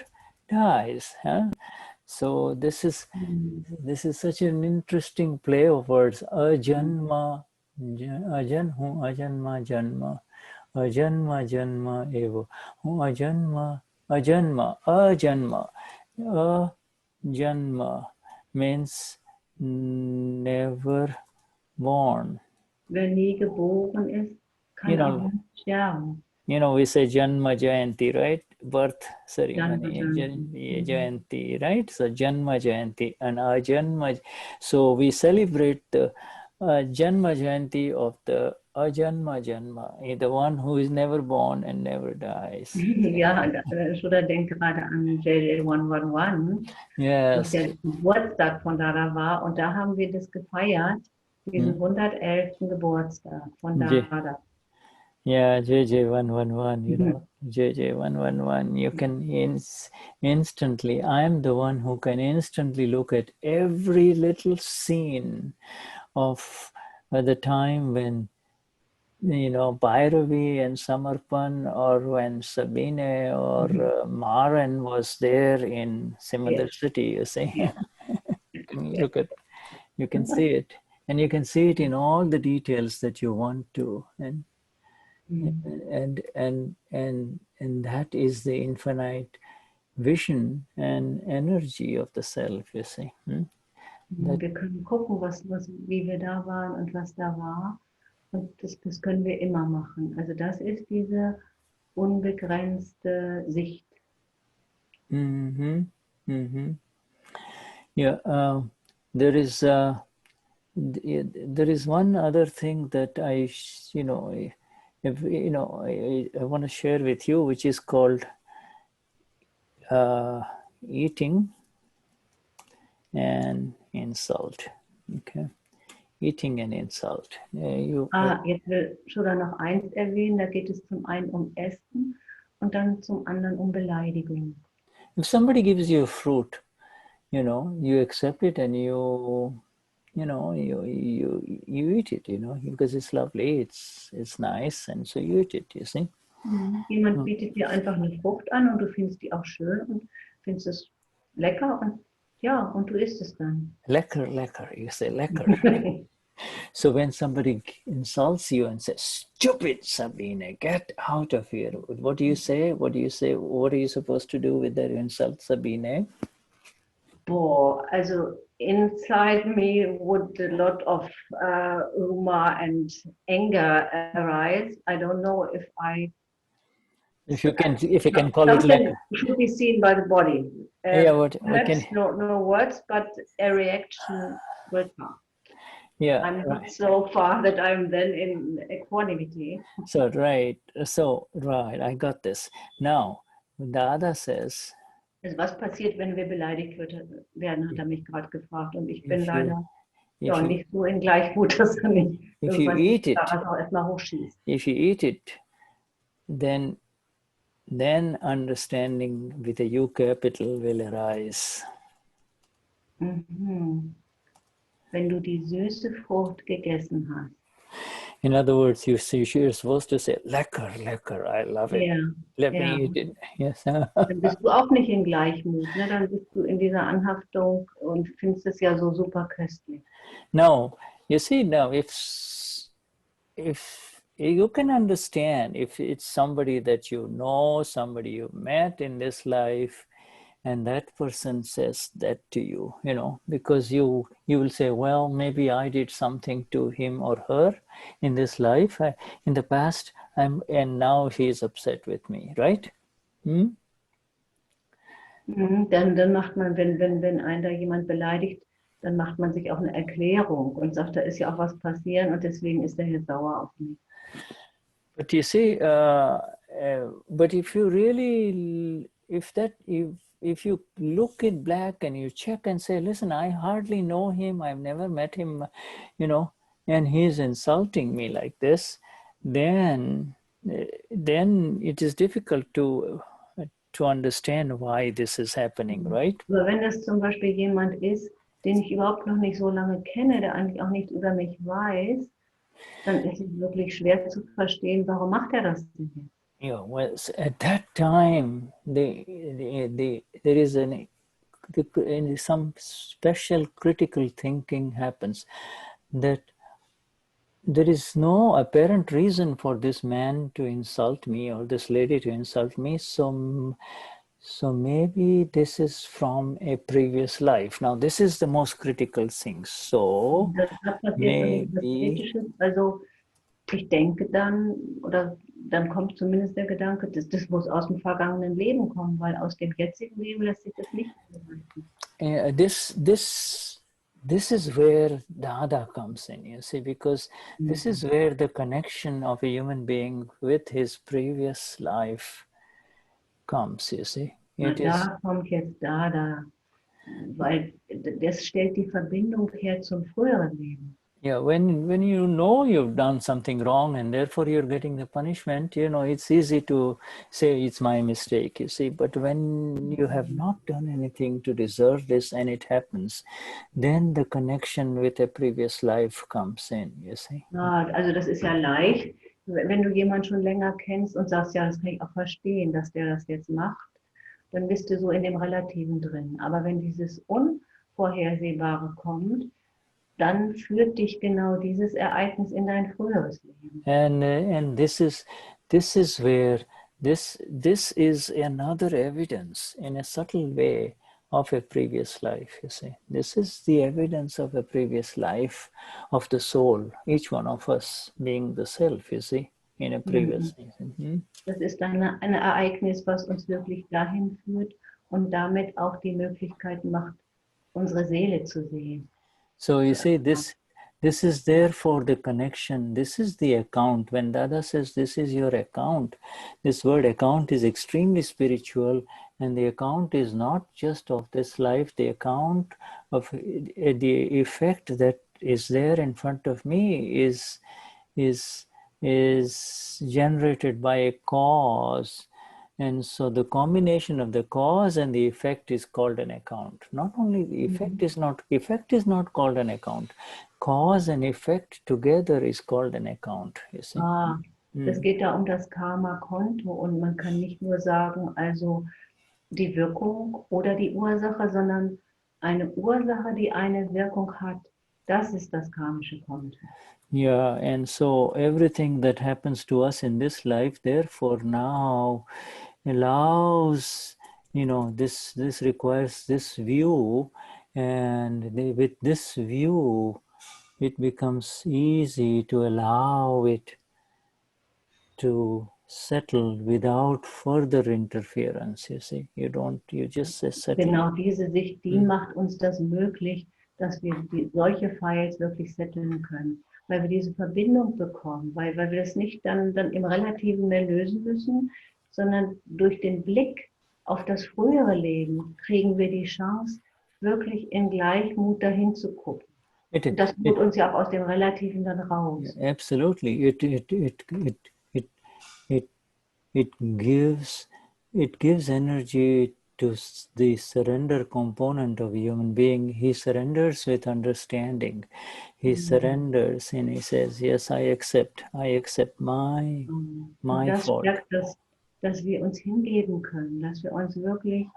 dies. Huh? So this is such an interesting play of words. Ajanma, ajanma janma, ajanma janma evo, ajanma, ajanma means never born. Wer nie geboren ist, kann auch nicht sterben. You know, we say Janma Jayanti, right? Birth ceremony, Janma Jayanti, right? So Janma Jayanti and Ajanma. So we celebrate the Janma Jayanti of the Ajanma Janma, the one who is never born and never dies. Ja, Shuddha denkt gerade an JJ111, was Yes. der Geburtstag von Dada war. Und da haben wir das gefeiert, diesen 111. Geburtstag von Dada. Yeah, JJ111, you know, JJ111, you can instantly, I'm the one who can instantly look at every little scene of the time when, you know, Bhairavi and Samarpan, or when Sabine or Maren was there in similar city, you see. Look at, you can see it. And you can see it in all the details that you want to. And that is the infinite vision and energy of the self, you see. Wir können gucken, wie wir da waren und was da war. Und das können wir immer machen. Also das ist diese unbegrenzte Sicht. Yeah, there is one other thing that I want to share with you, which is called eating and insult. Okay, eating and insult. Jetzt will Shuddha noch eins erwähnen, da geht es zum einen um Essen und dann zum anderen um Beleidigung. If somebody gives you a fruit, you know, you accept it and you eat it, you know, because it's lovely, it's nice, and so you eat it, you see. Jemand bietet dir einfach eine Frucht an und du findest die auch schön und findest es lecker und ja, und du isst es dann. Lecker, lecker, you say lecker. So when somebody insults you and says, "Stupid Sabine, get out of here," what do you say? What do you say? What are you supposed to do with that insult, Sabine? Boah, also inside me would a lot of rumor and anger arise. I don't know if you can call it like should be seen by the body. Perhaps no words, but a reaction will come. Yeah, I'm not so far that I'm then in equanimity. So right, I got this. Now, Dada says, Also was passiert, wenn wir beleidigt werden, hat mich gerade gefragt. Und ich bin leider nicht so in Gleichmut, dass nicht if you eat it, erstmal hochschießt. If you eat it, then understanding with a U capital will arise. Wenn du die süße Frucht gegessen hast. In other words, you're supposed to say, lecker, lecker, I love it. Let me eat it. Yes. Dann bist du auch nicht in Gleichmut, ne? Dann bist du in dieser Anhaftung und findest es ja so super köstlich. No, you see, now if you can understand, if it's somebody that you know, somebody you met in this life, and that person says that to you, you know, because you will say, well, maybe I did something to him or her in this life, in the past, and now he is upset with me, right? Dann macht man, wenn einen da jemand beleidigt, dann macht man sich auch eine Erklärung und sagt, da ist ja auch was passieren und deswegen ist er jetzt sauer auf mich. But you see, but if you really, if you look it back and you check and say, listen, I hardly know him, I've never met him, you know, and he's insulting me like this, then it is difficult to understand why this is happening, right? Aber wenn das zum Beispiel jemand ist, den ich überhaupt noch nicht so lange kenne, der eigentlich auch nichts über mich weiß, dann ist es wirklich schwer zu verstehen, warum macht er das denn jetzt? Yeah, well, at that time, there is some special critical thinking happens that there is no apparent reason for this man to insult me or this lady to insult me. So maybe this is from a previous life. Now, this is the most critical thing. So Das passiert schon etwas maybe Ethisches. Also ich denke dann, oder dann kommt zumindest der Gedanke, das muss aus dem vergangenen Leben kommen, weil aus dem jetzigen Leben lässt sich das nicht beweisen. this is where Dada comes in, you see, because this is where the connection of a human being with his previous life comes, you see. Da kommt jetzt Dada, weil das stellt die Verbindung her zum früheren Leben. Yeah, when you know you've done something wrong and therefore you're getting the punishment, you know, it's easy to say it's my mistake, you see. But when you have not done anything to deserve this and it happens, then the connection with a previous life comes in, you see. Ja, also das ist ja leicht, wenn du jemanden schon länger kennst und sagst, ja, das kann ich auch verstehen, dass der das jetzt macht, dann bist du so in dem Relativen drin. Aber wenn dieses Unvorhersehbare kommt, dann führt dich genau dieses Ereignis in dein früheres Leben. And this is where this is another evidence in a subtle way of a previous life, you see. This is the evidence of a previous life of the soul, each one of us being the self, you see, in a previous life. Das ist ein Ereignis, was uns wirklich dahin führt und damit auch die Möglichkeit macht, unsere Seele zu sehen. So you see, this is therefore the connection. This is the account. When Dada says this is your account, this word account is extremely spiritual, and the account is not just of this life. The account of the effect that is there in front of me is generated by a cause. And so the combination of the cause and the effect is called an account. Not only the effect is not called an account. Cause and effect together is called an account, you see. Es geht da um das Karma-Konto und man kann nicht nur sagen, also die Wirkung oder die Ursache, sondern eine Ursache, die eine Wirkung hat, das ist das karmische Konto. Yeah, and so everything that happens to us in this life, therefore now allows, you know, this requires this view, and with this view, it becomes easy to allow it to settle without further interference, you see. You just settle. Genau diese Sicht, die macht uns das möglich, dass wir solche Files wirklich setteln können. Weil wir diese Verbindung bekommen, weil wir das nicht dann im Relativen mehr lösen müssen, sondern durch den Blick auf das frühere Leben kriegen wir die Chance, wirklich in Gleichmut dahin zu gucken. Und das holt uns ja auch aus dem Relativen dann raus. Absolutely. It gives energy to the surrender component of a human being. He surrenders with understanding. He surrenders and he says, yes, I accept my das fault. Stärkt dass wir uns hingeben können, dass wir uns wirklich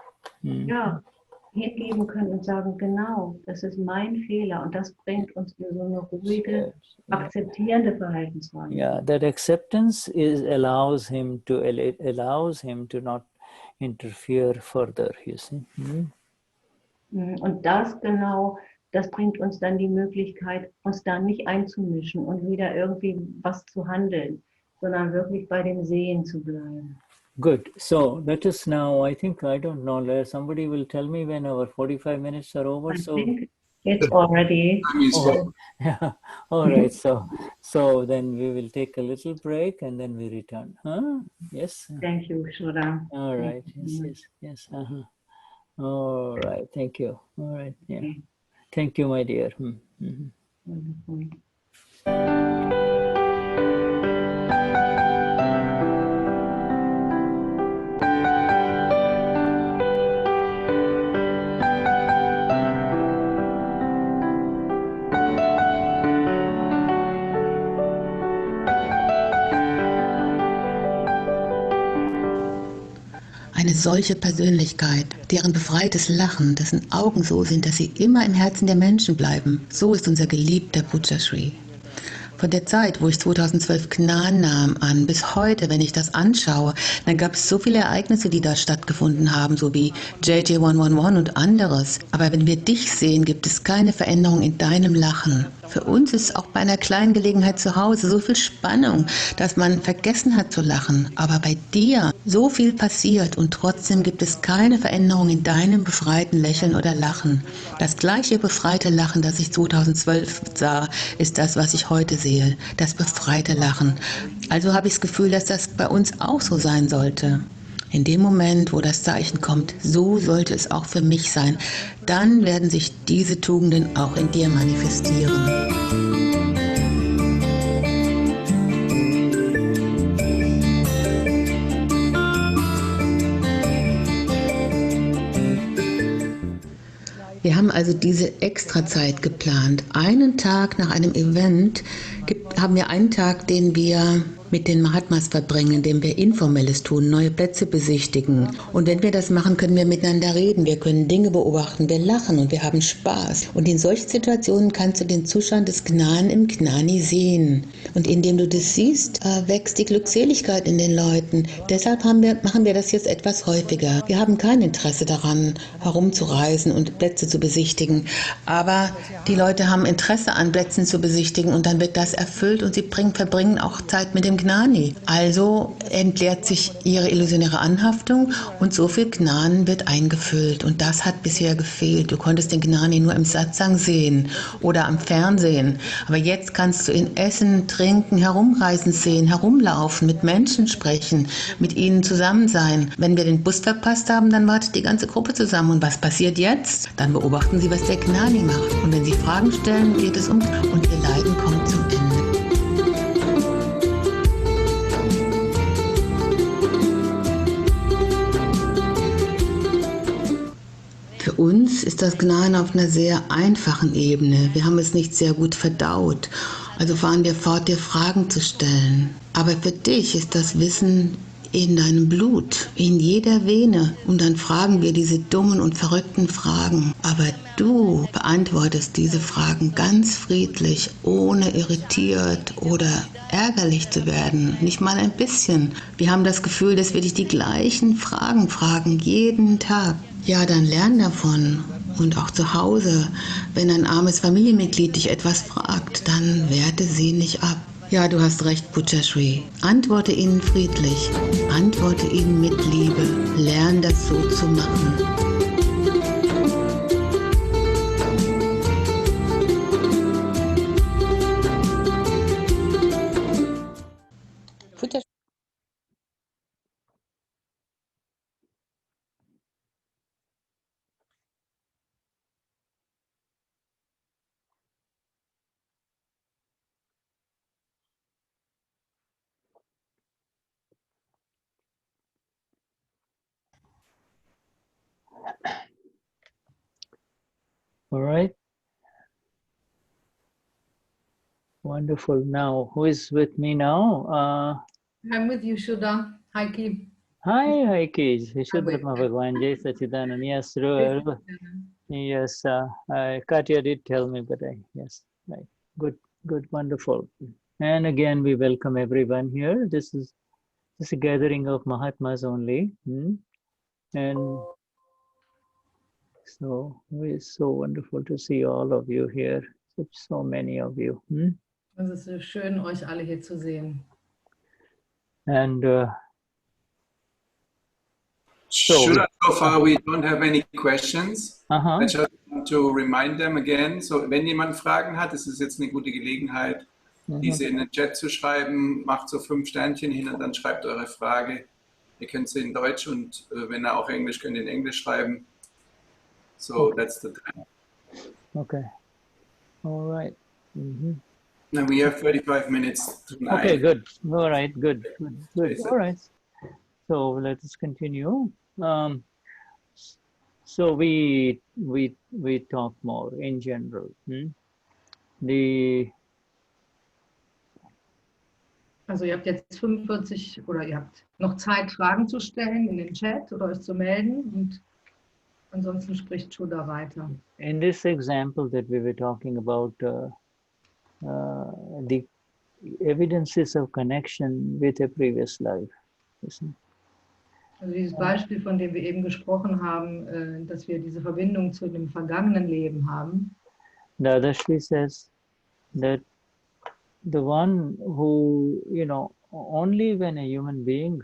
hingeben können und sagen, genau, das ist mein Fehler und das bringt uns in so eine ruhige, akzeptierende Verhaltensweise. Yeah, that acceptance allows him to not interfere further, you see. Und das genau, das bringt uns dann die Möglichkeit, uns da nicht einzumischen und wieder irgendwie was zu handeln, sondern wirklich bei dem Sehen zu bleiben. Good. So let us now, I don't know, somebody will tell me when our 45 minutes are over. I think it's already. Yeah. All right. So then we will take a little break and then we return. Huh? Yes. Thank you, Shuddha. All right. Yes. All right. Thank you. All right. Yeah. Okay. Thank you, my dear. Wonderful. Eine solche Persönlichkeit, deren befreites Lachen, dessen Augen so sind, dass sie immer im Herzen der Menschen bleiben. So ist unser geliebter Pujashri. Von der Zeit, wo ich 2012 Gnan nahm, an bis heute, wenn ich das anschaue, dann gab es so viele Ereignisse, die da stattgefunden haben, so wie JJ111 und anderes. Aber wenn wir dich sehen, gibt es keine Veränderung in deinem Lachen. Für uns ist auch bei einer kleinen Gelegenheit zu Hause so viel Spannung, dass man vergessen hat zu lachen. Aber bei dir so viel passiert und trotzdem gibt es keine Veränderung in deinem befreiten Lächeln oder Lachen. Das gleiche befreite Lachen, das ich 2012 sah, ist das, was ich heute sehe. Das befreite Lachen. Also habe ich das Gefühl, dass das bei uns auch so sein sollte. In dem Moment, wo das Zeichen kommt, so sollte es auch für mich sein, dann werden sich diese Tugenden auch in dir manifestieren. Wir haben also diese Extrazeit geplant. Einen Tag nach einem Event haben wir einen Tag, den wir mit den Mahatmas verbringen, indem wir Informelles tun, neue Plätze besichtigen. Und wenn wir das machen, können wir miteinander reden, wir können Dinge beobachten, wir lachen und wir haben Spaß. Und in solchen Situationen kannst du den Zustand des Gnan im Gnani sehen. Und indem du das siehst, wächst die Glückseligkeit in den Leuten. Deshalb machen wir das jetzt etwas häufiger. Wir haben kein Interesse daran, herumzureisen und Plätze zu besichtigen. Aber die Leute haben Interesse an Plätzen zu besichtigen und dann wird das erfüllt und sie verbringen auch Zeit mit dem Gnani. Also entleert sich ihre illusionäre Anhaftung und so viel Gnan wird eingefüllt. Und das hat bisher gefehlt. Du konntest den Gnani nur im Satsang sehen oder am Fernsehen. Aber jetzt kannst du ihn essen, trinken, herumreisen sehen, herumlaufen, mit Menschen sprechen, mit ihnen zusammen sein. Wenn wir den Bus verpasst haben, dann wartet die ganze Gruppe zusammen. Und was passiert jetzt? Dann beobachten sie, was der Gnani macht. Und wenn sie Fragen stellen, geht es und ihr Leiden kommt zum Ende. Für uns ist das Gnan auf einer sehr einfachen Ebene. Wir haben es nicht sehr gut verdaut. Also fahren wir fort, dir Fragen zu stellen. Aber für dich ist das Wissen in deinem Blut, in jeder Vene. Und dann fragen wir diese dummen und verrückten Fragen. Aber du beantwortest diese Fragen ganz friedlich, ohne irritiert oder ärgerlich zu werden. Nicht mal ein bisschen. Wir haben das Gefühl, dass wir dich die gleichen Fragen fragen, jeden Tag. Ja, dann lern davon. Und auch zu Hause, wenn ein armes Familienmitglied dich etwas fragt, dann werte sie nicht ab. Ja, du hast recht, Pujashri. Antworte ihnen friedlich. Antworte ihnen mit Liebe. Lern das so zu machen. All right. Wonderful. Now, who is with me now? I'm with you, Shuddha. Heiki. Hi, Heiki. Vishuddhatma Bhagwan. Jai Sachidanand. Yes, yes. Katya did tell me, but yes, right. Good, good, wonderful. And again, we welcome everyone here. This is a gathering of Mahatmas only. And so it's so wonderful to see all of you here. So many of you. Es ist so schön, euch alle hier zu sehen. And so far we don't have any questions. I just want to remind them again. So, wenn jemand Fragen hat, ist es jetzt eine gute Gelegenheit, diese in den Chat zu schreiben. Macht so 5 Sternchen hin und dann schreibt eure Frage. Ihr könnt sie in Deutsch und wenn ihr auch Englisch könnt, in Englisch schreiben. So that's the time. Okay. All right. And we have 35 minutes tonight. Okay, good. All right, good. All right. So let us continue. So we talk more in general. Also ihr habt jetzt 45 oder ihr habt noch Zeit, Fragen zu stellen in den Chat oder euch zu melden und ansonsten spricht Shuddha weiter. In this example that we were talking about, the evidences of connection with a previous life. Also dieses Beispiel, von dem wir eben gesprochen haben, dass wir diese Verbindung zu dem vergangenen Leben haben. Dadashri says that the one who, only when a human being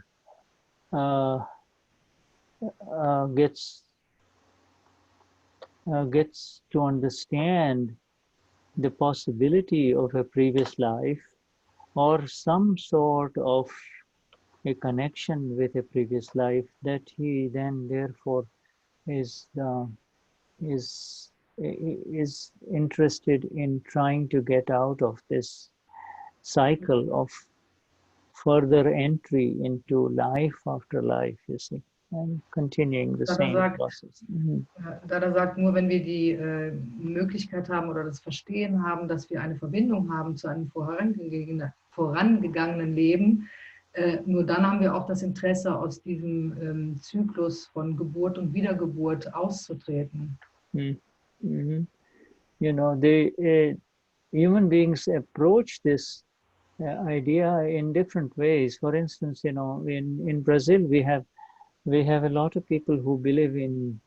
gets to understand the possibility of a previous life or some sort of a connection with a previous life, that he then therefore is interested in trying to get out of this cycle of further entry into life after life, you see, and continuing the same process. Dada sagt, nur wenn wir die Möglichkeit haben oder das Verstehen haben, dass wir eine Verbindung haben zu einem vorangegangenen Leben, nur dann haben wir auch das Interesse, aus diesem Zyklus von Geburt und Wiedergeburt auszutreten. Human beings approach this idea in different ways. For instance, in Brazil we have a lot of people who believe in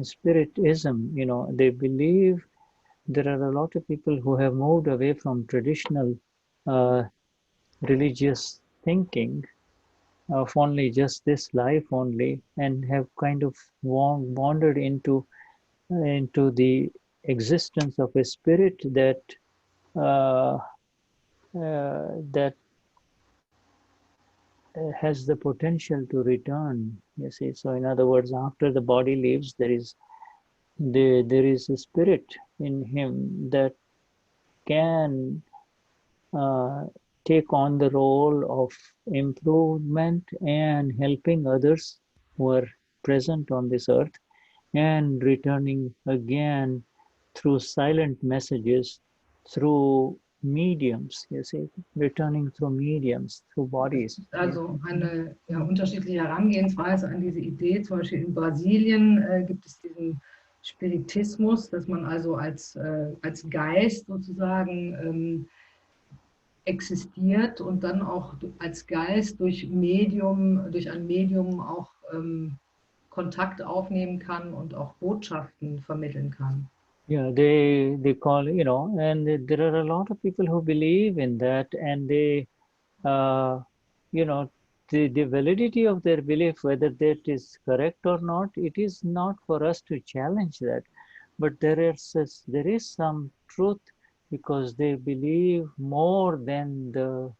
spiritism. They believe there are a lot of people who have moved away from traditional religious thinking of only just this life only, and have kind of wandered into the existence of a spirit that has the potential to return, you see. So in other words, after the body leaves, there is a spirit in him that can take on the role of improvement and helping others who are present on this earth, and returning again through silent messages, through mediums, you see, returning through mediums, through bodies. Also eine unterschiedliche Herangehensweise an diese Idee. Zum Beispiel in Brasilien gibt es diesen Spiritismus, dass man also als Geist sozusagen existiert und dann auch als Geist durch ein Medium auch Kontakt aufnehmen kann und auch Botschaften vermitteln kann. Yeah, they call, and there are a lot of people who believe in that, and they, the validity of their belief, whether that is correct or not, it is not for us to challenge that. But there is some truth, because they believe more than the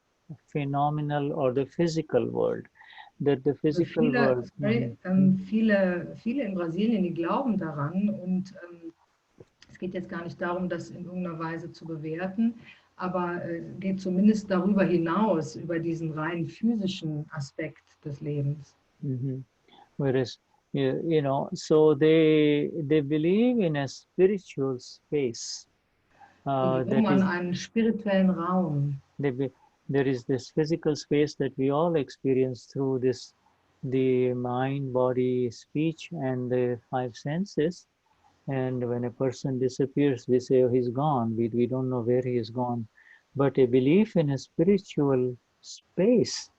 phenomenal or the physical world. That the physical world. Viele in Brasilien, die glauben daran, und es geht jetzt gar nicht darum, das in irgendeiner Weise zu bewerten, aber geht zumindest darüber hinaus, über diesen rein physischen Aspekt des Lebens. Whereas, so they believe in a spiritual space. Einen spirituellen Raum. There is this physical space that we all experience through the mind, body, speech, and the five senses. And when a person disappears, we say, oh, he's gone. We don't know where he is gone. But a belief in a spiritual space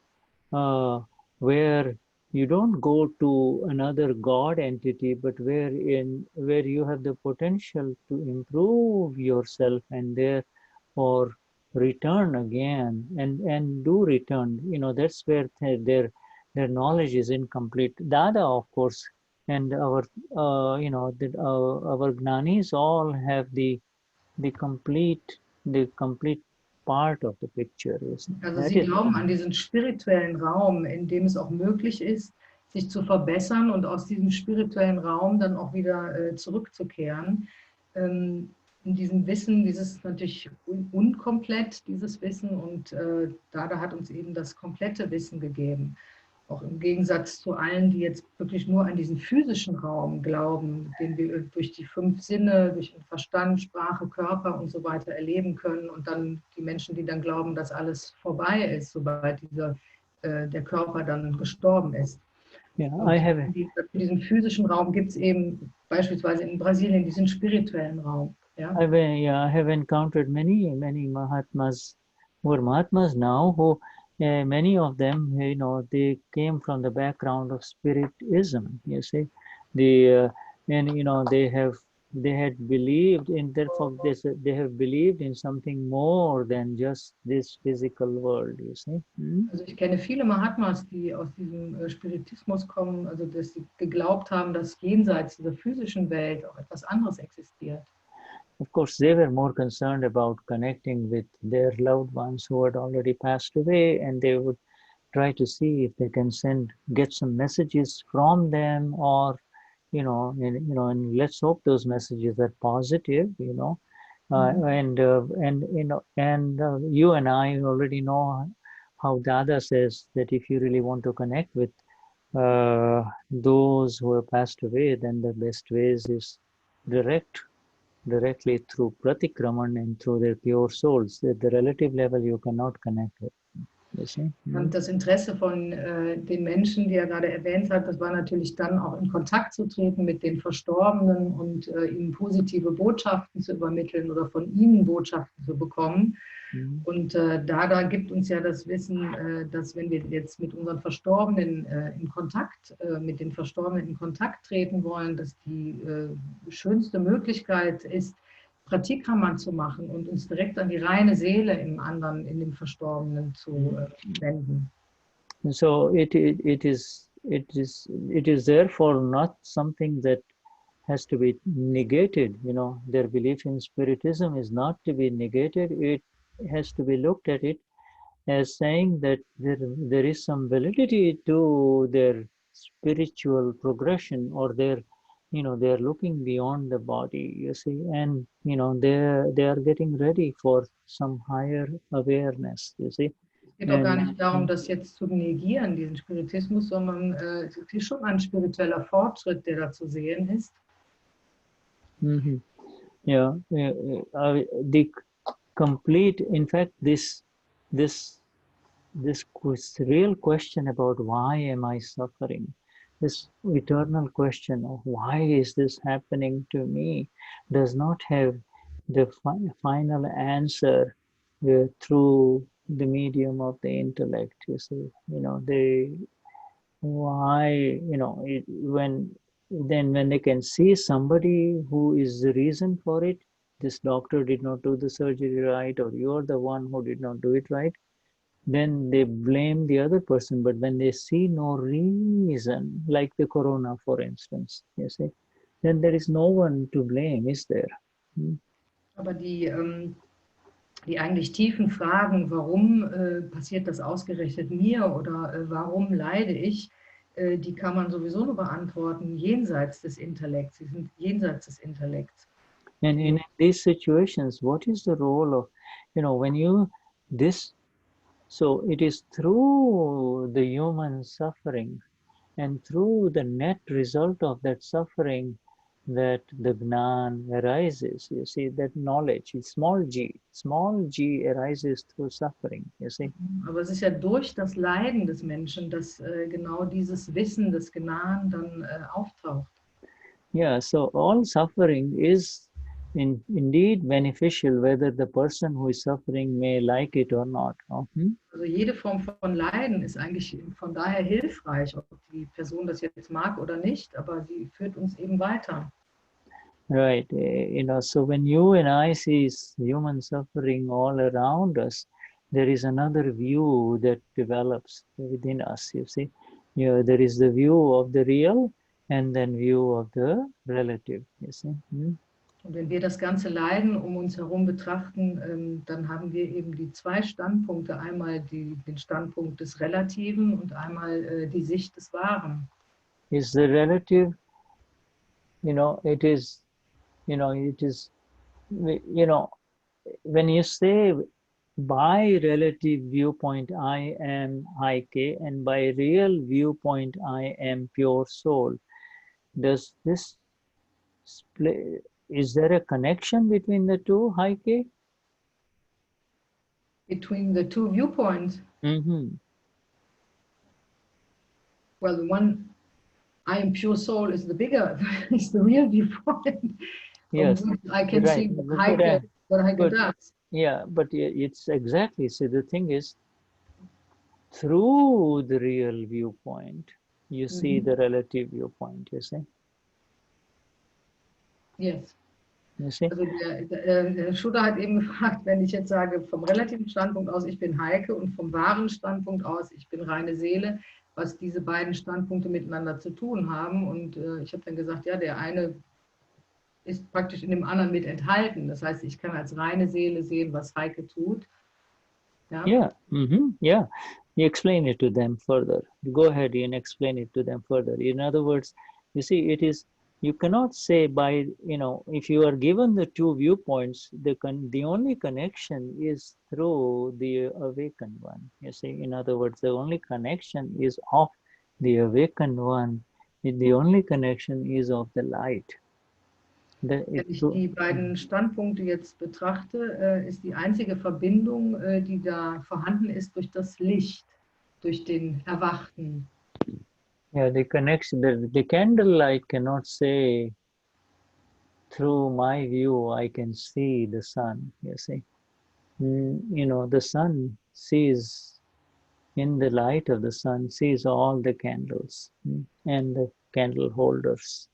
where you don't go to another God entity, but where you have the potential to improve yourself and therefore return again and do return. That's where their knowledge is incomplete. Dada, of course, and our our Gnanis all have the complete part of the picture. Also sie glauben an diesen spirituellen Raum, in dem es auch möglich ist, sich zu verbessern und aus diesem spirituellen Raum dann auch wieder zurückzukehren. In diesem Wissen, dieses natürlich unkomplett, dieses Wissen, und Dada hat uns eben das komplette Wissen gegeben. Auch im Gegensatz zu allen, die jetzt wirklich nur an diesen physischen Raum glauben, den wir durch die 5 Sinne, durch den Verstand, Sprache, Körper und so weiter erleben können. Und dann die Menschen, die dann glauben, dass alles vorbei ist, sobald der Körper dann gestorben ist. Yeah, Und für diesen physischen Raum gibt es eben beispielsweise in Brasilien diesen spirituellen Raum. Ja? I have encountered many Mahatmas who are Mahatmas now, who many of them, they came from the background of spiritism. You see, and they had believed in, therefore they have believed in something more than just this physical world. You see. Also ich kenne viele Mahatmas, die aus diesem Spiritismus kommen, also dass sie geglaubt haben, dass jenseits dieser physischen Welt auch etwas anderes existiert. Of course, they were more concerned about connecting with their loved ones who had already passed away, and they would try to see if they can get some messages from them, or and let's hope those messages are positive. And you and I already know how Dada says that if you really want to connect with those who have passed away, then the best ways is directly through pratikraman and through their pure souls. At the relative level, you cannot connect with. You see? Und das Interesse von den Menschen, die er gerade erwähnt hat, das war natürlich dann auch in Kontakt zu treten mit den Verstorbenen und ihnen positive Botschaften zu übermitteln oder von ihnen Botschaften zu bekommen. Und Dada gibt uns ja das Wissen, dass wenn wir jetzt mit unseren Verstorbenen mit den Verstorbenen in Kontakt treten wollen, dass die schönste Möglichkeit ist, Pratikraman zu machen und uns direkt an die reine Seele im anderen, in dem Verstorbenen zu wenden. So it is therefore not something that has to be negated. Their belief in spiritism is not to be negated. It has to be looked at it as saying that there is some validity to their spiritual progression, or they are looking beyond the body, you see, and they are getting ready for some higher awareness, you see. Es geht auch gar nicht darum, das jetzt zu negieren, diesen Spiritismus, sondern es ist schon ein spiritueller Fortschritt, der da zu sehen ist. Yeah, the complete, in fact, this real question about why am I suffering, this eternal question of why is this happening to me, does not have the final answer through the medium of the intellect. You see, when they can see somebody who is the reason for it, this doctor did not do the surgery right, or you're the one who did not do it right, then they blame the other person. But when they see no reason, like the corona, for instance, you see, then there is no one to blame, is there? Aber die eigentlich tiefen Fragen, warum passiert das ausgerechnet mir oder warum leide ich, die kann man sowieso nur beantworten jenseits des Intellekts. Sie sind jenseits des Intellekts. And in these situations, what is the role of, so it is through the human suffering and through the net result of that suffering that the Gnan arises. You see, that knowledge, small g arises through suffering, you see. Aber es ist ja durch das Leiden des Menschen, dass genau dieses Wissen des Gnan dann auftaucht. Yeah, so all suffering is indeed beneficial, whether the person who is suffering may like it or not. Also jede Form von Leiden ist eigentlich von daher hilfreich, ob die Person das jetzt mag oder nicht, aber sie führt uns eben weiter. Right, so when you and I see human suffering all around us, there is another view that develops within us, you see. There is the view of the real and then view of the relative, you see. Und wenn wir das ganze Leiden um uns herum betrachten, dann haben wir eben die 2 Standpunkte, einmal den Standpunkt des Relativen und einmal die Sicht des Wahren. Is the relative, it is, when you say by relative viewpoint I am Heiki, and by real viewpoint I am pure soul. Does this is there a connection between the two, Heiki? Between the two viewpoints? Mm-hmm. Well, the one, I am pure soul, is the bigger, is the real viewpoint. Yes, I can right. see what Heike does. Yeah, but it's exactly, so the thing is, through the real viewpoint, you see the relative viewpoint, you see? Yes. You see? Also Shuddha hat eben gefragt, wenn ich jetzt sage, vom relativen Standpunkt aus, ich bin Heike, und vom wahren Standpunkt aus, ich bin reine Seele, was diese beiden Standpunkte miteinander zu tun haben. Und ich habe dann gesagt, ja, der eine ist praktisch in dem anderen mit enthalten. Das heißt, ich kann als reine Seele sehen, was Heike tut. Ja. Yeah. Yeah. You explain it to them further. Go ahead and explain it to them further. In other words, you see, it is, you cannot say by, you know, if you are given the two viewpoints, the only connection is through the awakened one. You see, in other words, the only connection is of the awakened one. The only connection is of the light. Wenn ich die beiden Standpunkte jetzt betrachte, ist die einzige Verbindung, die da vorhanden ist, durch das Licht, durch den Erwachten. Yeah, the connection, the candlelight cannot say, through my view, I can see the sun, you see. You know, the sun sees, in the light of the sun, sees all the candles and the candle holders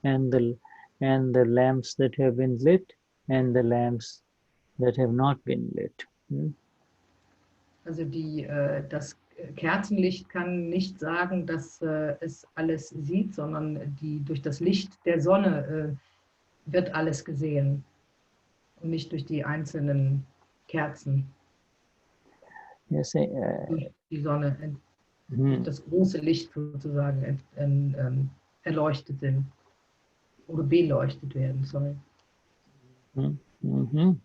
and the lamps that have been lit and the lamps that have not been lit. Also das Kerzenlicht kann nicht sagen, dass es alles sieht, sondern durch das Licht der Sonne wird alles gesehen und nicht durch die einzelnen Kerzen. You see, durch die Sonne, durch das große Licht sozusagen erleuchtet sind oder beleuchtet werden, sorry.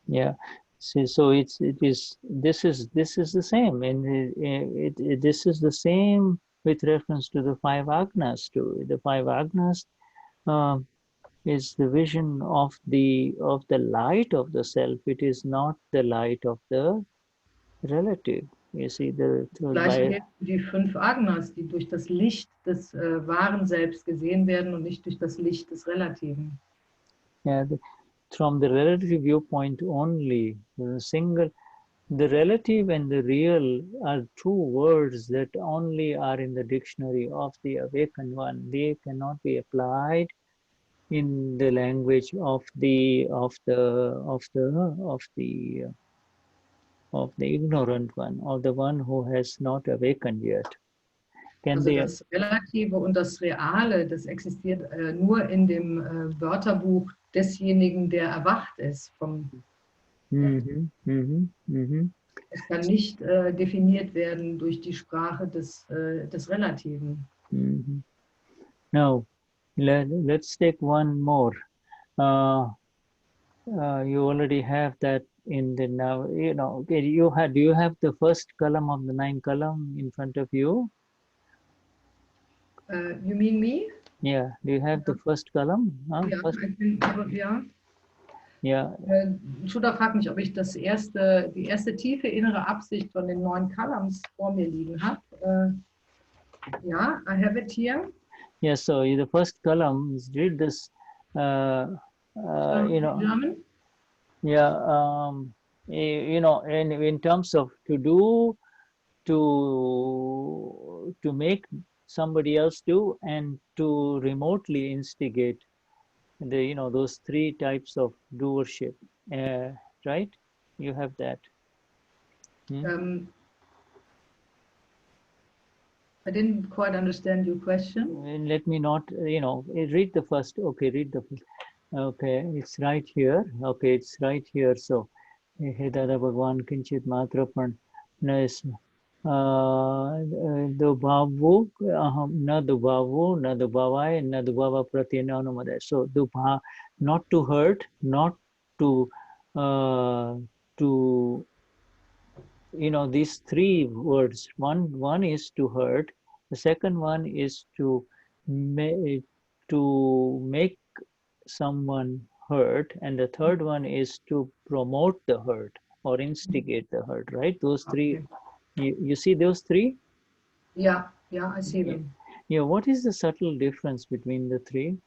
Yeah. See, so this is the same, and this is the same with reference to the five agnas too. The five agnas is the vision of the light of the self. It is not the light of the relative. You see, Gleiche gilt für die fünf Agnas, die durch das Licht des wahren Selbst gesehen werden und nicht durch das Licht des Relativen. Yeah. From the relative viewpoint only, the relative and the real are two words that only are in the dictionary of the awakened one. They cannot be applied in the language of the ignorant one, or the one who has not awakened yet. Also das Relative und das Reale, das existiert nur in dem Wörterbuch desjenigen, der erwacht ist. Es kann nicht definiert werden durch die Sprache des Relativen. Now, let's take one more. You already have that in the now. You know, do you have the first column of the 9 column in front of you? You mean me? Yeah. Do you have the first column? Ja, first? Ja. Shuddha fragt mich, ob ich die erste tiefe innere Absicht von den 9 Columns vor mir liegen habe. Ja, I have it here. Yeah, so the first column is read this, you know, German? Yeah, you know, in terms of to make somebody else do, and to remotely instigate those 3 types of doership, right? You have that. I didn't quite understand your question. Let me not, read the first. Okay, read the first. Okay, it's right here. Okay, it's right here. So, Dada Bhagwan Kinchit Matra Pan Dubhavu, na Dubhavu, na Dubhavai, na Dubhava Pratyananumada. So, Dubha, not to hurt, not to you know, these three words. One is to hurt. The second one is to make someone hurt, and the third one is to promote the hurt or instigate the hurt. Right? Those three. Okay. You see those three? Yeah, I see Yeah. them. Yeah. What is the subtle difference between the three?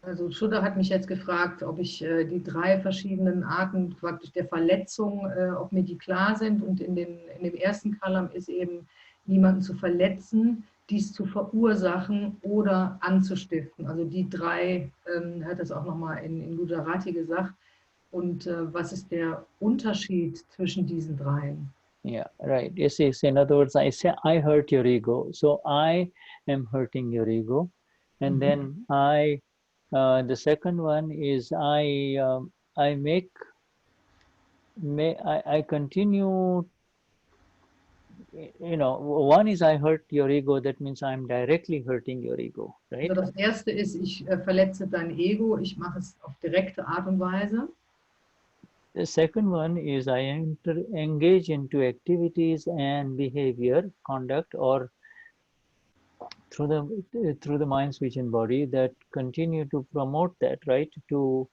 Also Shuddha hat mich jetzt gefragt, ob ich die drei verschiedenen Arten praktisch der Verletzung, ob mir die klar sind. Und in dem ersten Kalam ist eben, niemanden zu verletzen, dies zu verursachen oder anzustiften. Also die drei, er hat das auch nochmal in Gujarati gesagt. Und was ist der Unterschied zwischen diesen dreien? Yeah, right. You see, in other words, I say I hurt your ego, so I am hurting your ego, and then the second one is I continue. You know, one is I hurt your ego. That means I'm directly hurting your ego, right? Also das erste ist, ich verletze dein Ego. Ich mache es auf direkte Art und Weise. The second one is I engage into activities and behavior, conduct, or through the mind, speech, and body that continue to promote that, right? To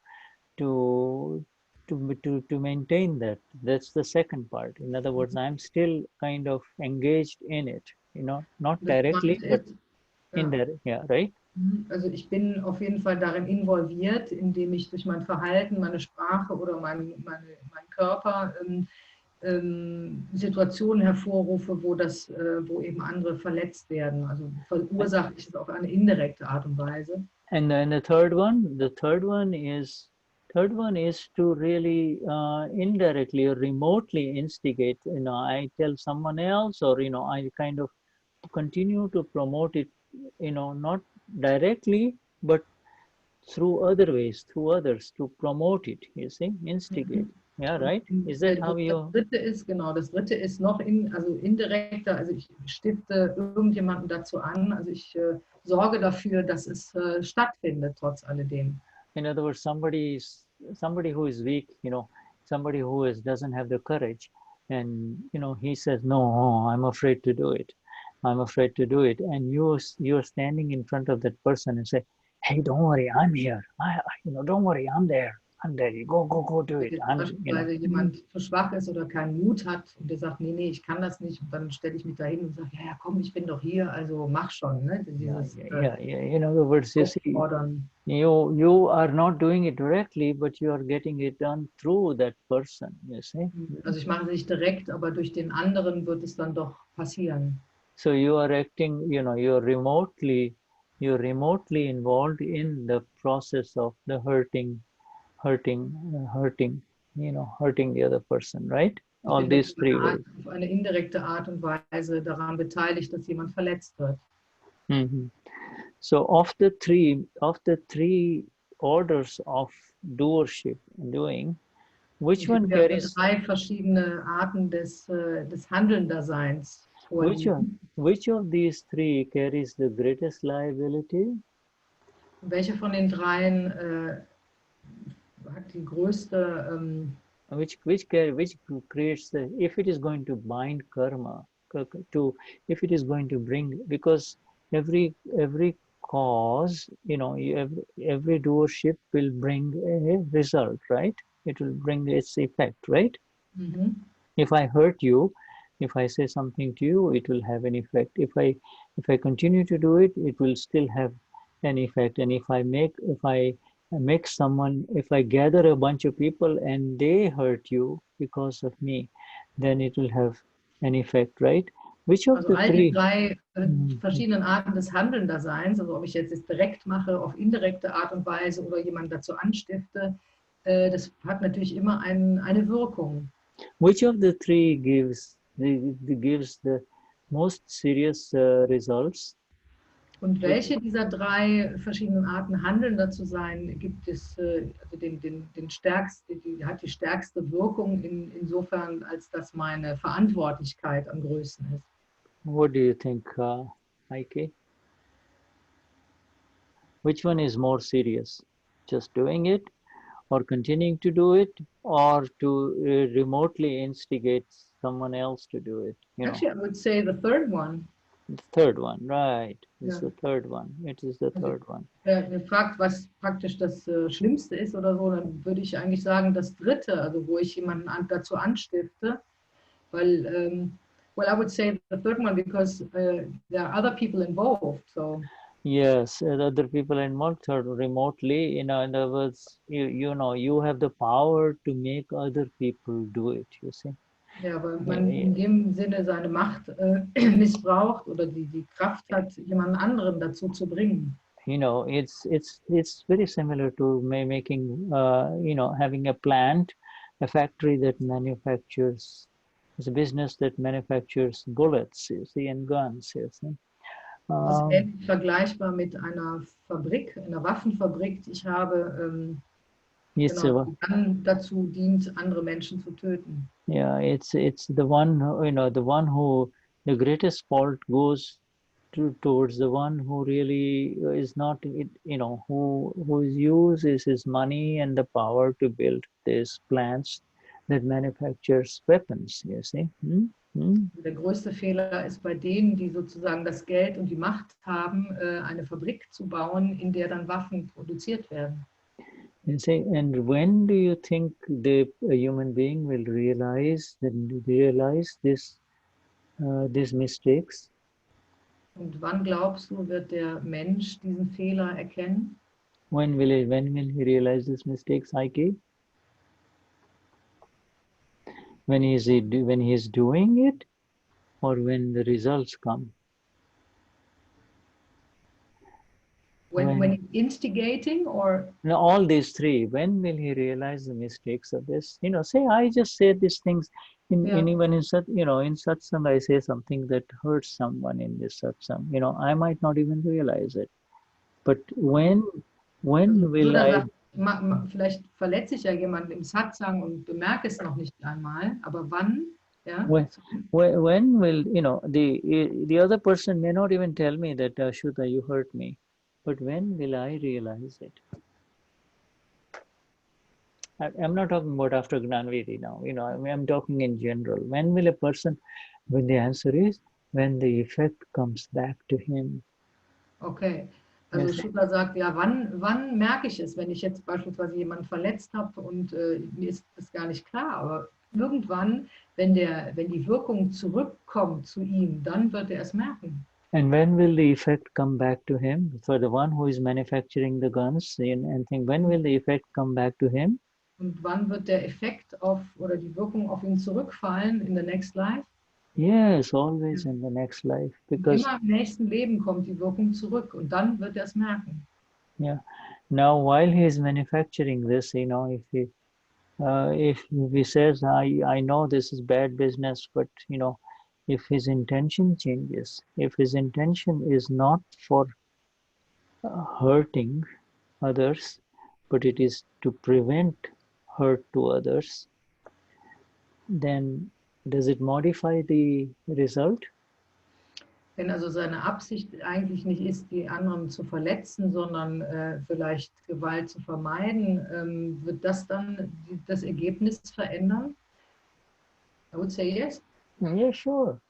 maintain that. That's the second part. In other words, I'm still kind of engaged in it. You know, not Das directly, zweite but ist, indirect. Yeah, right. Also ich bin auf jeden Fall darin involviert, indem ich durch mein Verhalten, meine Sprache oder mein Körper Situationen hervorrufe, wo eben andere verletzt werden. Also verursache ich es auf eine indirekte Art und Weise. And then the third one is to really indirectly or remotely instigate. You know, I tell someone else, or you know, I kind of continue to promote it. You know, not directly, but through other ways, through others, to promote it. You see, instigate. Yeah, right. Is that how you? Das dritte ist noch indirekter, also ich stifte irgendjemanden dazu an, also ich sorge dafür, dass es stattfindet, trotz alledem. In other words, somebody who is weak, you know, somebody who doesn't have the courage, and you know, he says, no, I'm afraid to do it. I'm afraid to do it. And you're standing in front of that person and say, hey, don't worry, I'm here. You know, don't worry, I'm there. I'm there. Go do it. Beispielsweise jemand zu schwach ist oder keinen Mut hat und der sagt, nee, ich kann das nicht. Und dann stelle ich mich dahin und sage, ja, komm, ich bin doch hier, also mach schon. Ne? Dieses, In other words, you see, you are not doing it directly, but you are getting it done through that person, you see. Also ich mache es nicht direkt, aber durch den anderen wird es dann doch passieren. So you are acting, you know, you're remotely involved in the process of the hurting, you know, hurting the other person, right? All these three ways. Auf eine indirekte Art und Weise daran beteiligt, dass jemand verletzt wird. So of the three orders of doership, doing, which one carries? Drei verschiedene Arten des Handelndaseins. Which of these three carries the greatest liability? Welche von den dreien hat die größte which creates the, if it is going to bind karma, if it is going to bring, because every cause, you know, every doership will bring a result, right? It will bring its effect, right? If I hurt you, if I say something to you, it will have an effect. If I continue to do it, it will still have an effect. And if I gather a bunch of people and they hurt you because of me, then it will have an effect, right? Which of the three? Die drei verschiedenen Arten des Handelndaseins, also ob ich jetzt es direkt mache, auf indirekte Art und Weise oder jemanden dazu anstifte, das hat natürlich immer eine Wirkung. Which of the three gives the most serious results? Und welche dieser drei verschiedenen Arten Handelnder zu sein, gibt es also den stärksten, hat die stärkste Wirkung insofern, als dass meine Verantwortlichkeit am größten ist. What do you think, Heiki? Which one is more serious? Just doing it, or continuing to do it, or to remotely instigate someone else to do it. Actually, I would say the third one. The third one, right? It's Ja. the third one. It is the third one. Wer fragt, was praktisch das Schlimmste ist oder so, dann würde ich eigentlich sagen, das dritte, also wo ich jemanden dazu anstifte, weil, well, I would say the third one because there are other people involved. So. Yes, other people involved remotely. In other words, you have the power to make other people do it. You see. Ja, weil man in dem Sinne seine Macht missbraucht oder die Kraft hat, jemanden anderen dazu zu bringen. It's very similar to making having a plant, a factory that manufactures, it's a business that manufactures bullets, you see, and guns, you see. Das ist ähnlich vergleichbar mit einer Fabrik, einer Waffenfabrik, die ich habe, die dann dazu dient, andere Menschen zu töten. Yeah, it's the one, the greatest fault goes towards the one who really is not, whose use is his money and the power to build these plants that manufactures weapons, you see. Der größte Fehler ist bei denen, die sozusagen das Geld und die Macht haben, eine Fabrik zu bauen, in der dann Waffen produziert werden. You see, and when do you think a human being will realize this, these mistakes? Und wann glaubst du, wird der Mensch diesen Fehler erkennen? When will he realize these mistakes, Heiki? When he is doing it, or when the results come? When he's instigating, or no, all these three. When will he realize the mistakes of this? Say I just say these things even in satsang I say something that hurts someone in this satsang. I might not even realize it. But when will I? Vielleicht verletze ich ja jemanden im Satsang und bemerke es noch nicht einmal, aber wann? Ja? When will the other person may not even tell me that Shuddha, you hurt me, but when will I realize it? I'm not talking about after Gnanvidi now. I'm talking in general. When will a person? When the answer is when the effect comes back to him. Okay. Also Shuddha sagt, ja, wann merke ich es, wenn ich jetzt beispielsweise jemanden verletzt habe und mir ist das gar nicht klar, aber irgendwann, wenn die Wirkung zurückkommt zu ihm, dann wird er es merken. And when will the effect come back to him? For the one who is manufacturing the guns and think, when will the effect come back to him? Und wann wird der Effekt oder die Wirkung auf ihn zurückfallen in the next life? Yes, always in the next life. Because immer im nächsten Leben kommt die Wirkung zurück und dann wird er es merken. Yeah. Now, while he is manufacturing this, if he says, I know this is bad business, but if his intention changes, if his intention is not for hurting others, but it is to prevent hurt to others, then does it modify the result? Wenn also seine Absicht eigentlich nicht ist, die anderen zu verletzen, sondern vielleicht Gewalt zu vermeiden, wird das dann das Ergebnis verändern? I would say yes. Yeah, sure.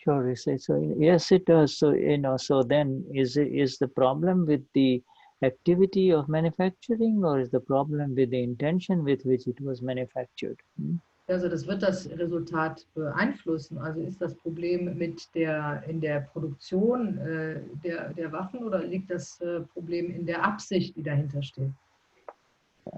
Sure, so yes, it does. So so then is the problem with the activity of manufacturing, or is the problem with the intention with which it was manufactured? Also das wird das Resultat beeinflussen. Also ist das Problem in der Produktion der Waffen oder liegt das Problem in der Absicht, die dahinter steht?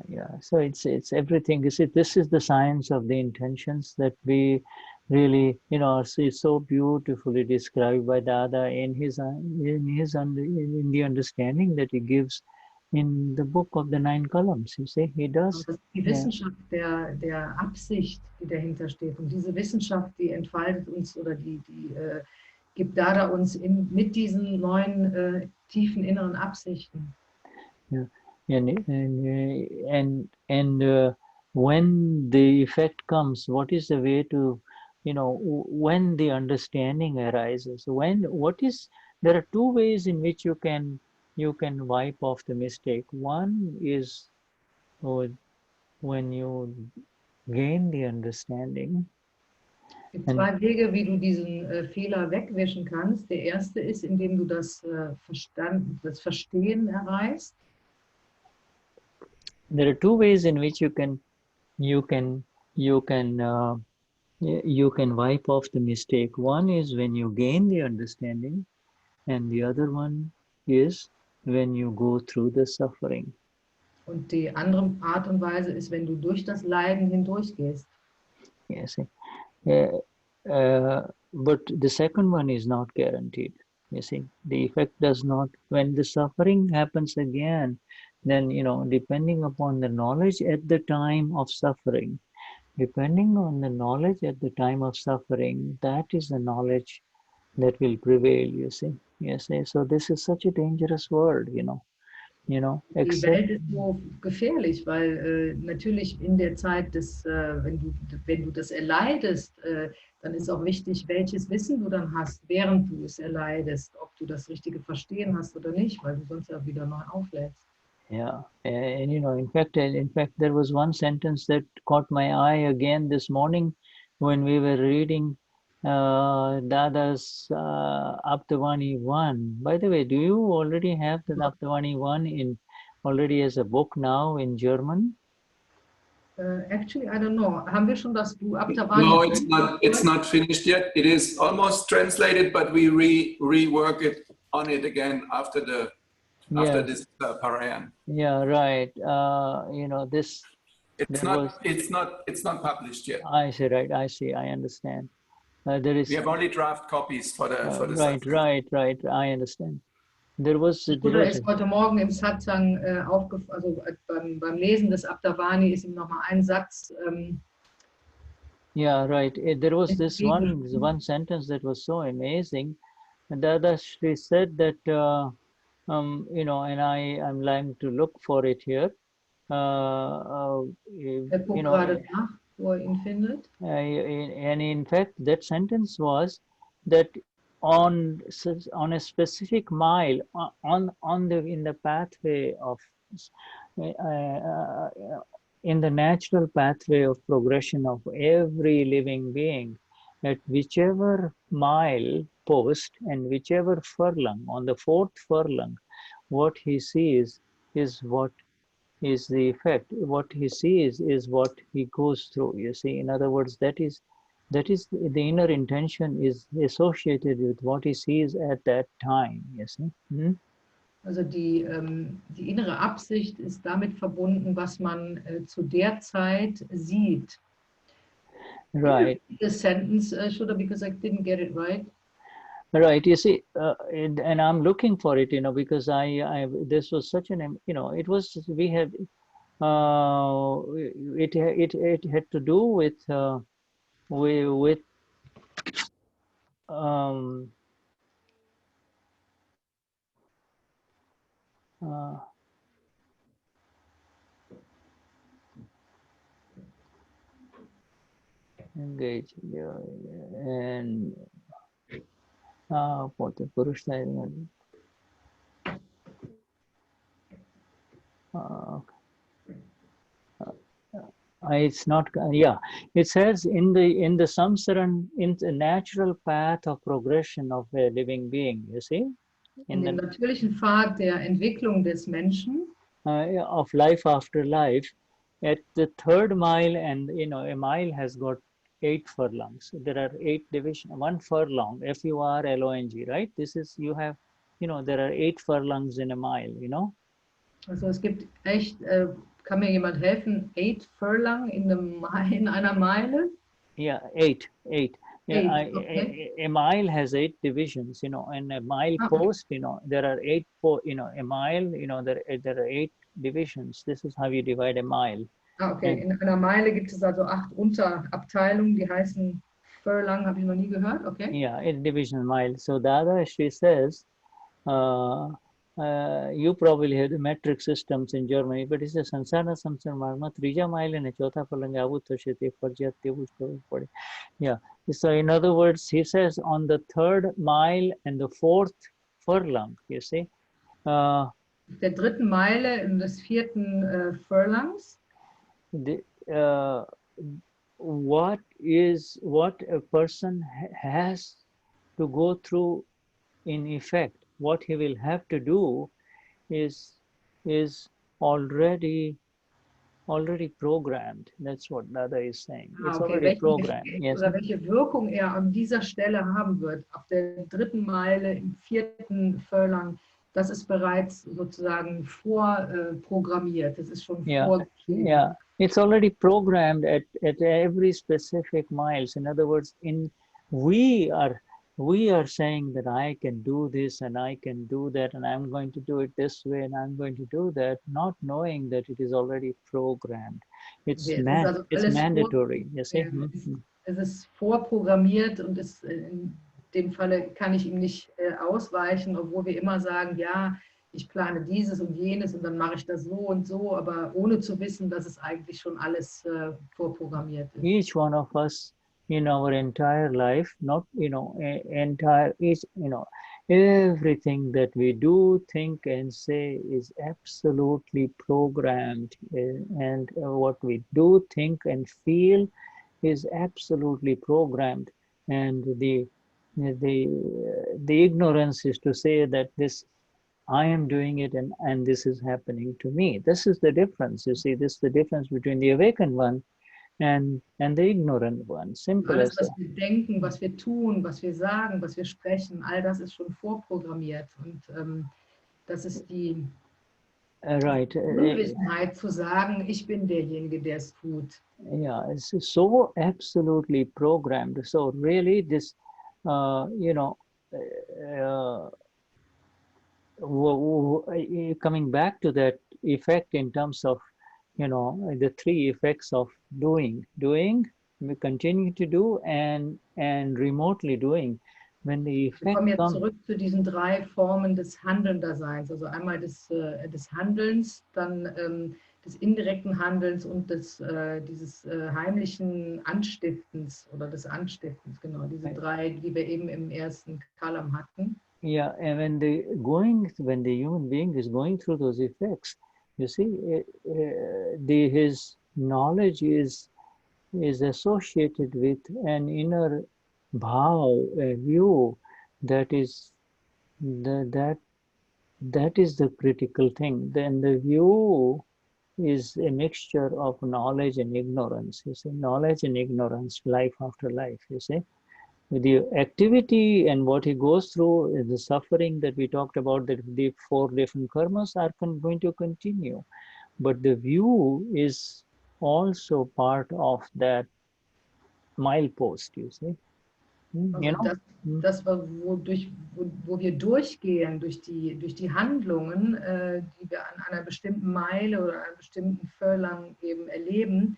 Yeah, so it's everything. You see, this is the science of the intentions that we really, see so beautifully described by Dada in the understanding that he gives in the book of the 9 columns. You see, he does. Das ist die Wissenschaft der Absicht, die dahinter steht. Und diese Wissenschaft, die entfaltet uns oder die gibt Dada uns mit diesen 9 tiefen inneren Absichten. Yeah. And when the effect comes, what is the way to, when the understanding arises? There are 2 ways in which you can wipe off the mistake. One is when you gain the understanding, Es gibt zwei Wege, wie du diesen Fehler wegwischen kannst. Der erste ist, indem du das Verstehen erreichst. There are two ways in which you can wipe off the mistake. One is when you gain the understanding, and the other one is when you go through the suffering. Und die andere Art und Weise ist, wenn du durch das Leiden hindurchgehst. Yes. But the second one is not guaranteed. You see, the effect does not, when the suffering happens again, then, depending upon the knowledge at the time of suffering, that is the knowledge that will prevail, you see. So this is such a dangerous world, Die Welt ist so gefährlich, weil natürlich in der Zeit wenn du das erleidest, dann ist auch wichtig, welches Wissen du dann hast, während du es erleidest, ob du das richtige Verstehen hast oder nicht, weil du sonst ja wieder neu auflädst. Yeah, and in fact, there was one sentence that caught my eye again this morning when we were reading Dada's Aptavani 1. By the way, do you already have the Aptavani 1 already as a book now in German? Actually, I don't know. Haben wir schon das Buch Aptavani? No, it's not finished yet. It is almost translated, but we rework it on it again after this Parayan. Yeah, right. This. It's not published yet. I see. Right. I see. I understand. We have only draft copies for the right. I understand. Oder ist heute Morgen im Satsang beim Lesen des Aptavani ist ihm nochmal ein Satz. Yeah, right. There was this one sentence that was so amazing. Dadashri said that, and I'm lying to look for it here. And in fact, that sentence was that on a specific mile in the pathway of in the natural pathway of progression of every living being, at whichever mile post and whichever furlong, on the fourth furlong, what he sees is what is the effect. What he sees is what he goes through. You see, in other words, that is the inner intention is associated with what he sees at that time. You see. Also die innere Absicht ist damit verbunden, was man zu der Zeit sieht. Right. The sentence, Shuddha, because I didn't get it right. Right. You see, and I'm looking for it, because this was such an, it was, we had, it had to do with engage and Purush Dadashri. It's not, it says in the samsaran, in the natural path of progression of a living being, you see, in dem natürlichen Pfad der Entwicklung des Menschen, of life after life, at the third mile, and a mile has got 8 furlongs. There are 8 divisions. 1 furlong, F-U-R-L-O-N-G, right? This is, you have, there are 8 furlongs in a mile, Also es gibt echt, kann mir jemand helfen, 8 furlong in einer Meile? Yeah, 8. Yeah, okay. a mile has 8 divisions, and a mile post, there are 8, a mile, there are 8 divisions. This is how you divide a mile. Okay, in einer Meile gibt es also 8 Unterabteilungen, die heißen Furlong, habe ich noch nie gehört, okay? Yeah, 8 division mile. So Dadashri says, you probably have the metric systems in Germany, but it's a sansara samsar marma, trija mile and a chotha furlong avutoshete farjat. Yeah, so in other words, he says on the 3rd mile and the 4th furlong, you see. Der 3. Meile und des 4. Furlongs. what a person has to go through in effect, what he will have to do is already programmed. That's what Dada is saying. It's Okay, already programmed. Yes. oder welche Wirkung er an dieser Stelle haben wird, auf der dritten Meile, im vierten Furlong, das ist bereits sozusagen vorprogrammiert. Das ist schon vorgeschrieben. Yeah, it's already programmed at every specific miles. In other words, we are saying that I can do this and I can do that and I'm going to do it this way and I'm going to do that, not knowing that it is already programmed. It's mandatory. You see? Es ist vorprogrammiert und in dem Falle kann ich ihm nicht ausweichen, obwohl wir immer sagen, ja, ich plane dieses und jenes und dann mache ich das so und so, aber ohne zu wissen, dass es eigentlich schon alles vorprogrammiert ist. Each one of us in our entire life, not, everything that we do, think and say is absolutely programmed, and what we do, think and feel is absolutely programmed, and the ignorance is to say that this I am doing it and this is happening to me. This is the difference. You see, this is the difference between the awakened one and the ignorant one. Simple Alles, as was that. wir denken, was wir tun, was wir sagen, was wir sprechen, all das ist schon vorprogrammiert. Und das ist die Unwissenheit zu sagen, ich bin derjenige, der es tut. Yeah, it's so absolutely programmed. So really this, coming back to that effect in terms of, the three effects of doing, we continue to do, and remotely doing. When the effect Wir kommen jetzt zurück zu diesen drei Formen des Handelndaseins. Also einmal des Handelns, dann des indirekten Handelns und dieses heimlichen Anstiftens oder des Anstiftens. Genau, diese drei, die wir eben im ersten Kalam hatten. Yeah, and when the human being is going through those effects, you see, his knowledge is associated with an inner bhav, a view that is the critical thing. Then the view is a mixture of knowledge and ignorance. You see, knowledge and ignorance, life after life. You see. The activity and what he goes through, the suffering that we talked about, that the 4 different karmas are going to continue. But the view is also part of that milepost, you see. Also das wo wir durchgehen, durch die Handlungen, die wir an einer bestimmten Meile oder einem bestimmten Furlong eben erleben,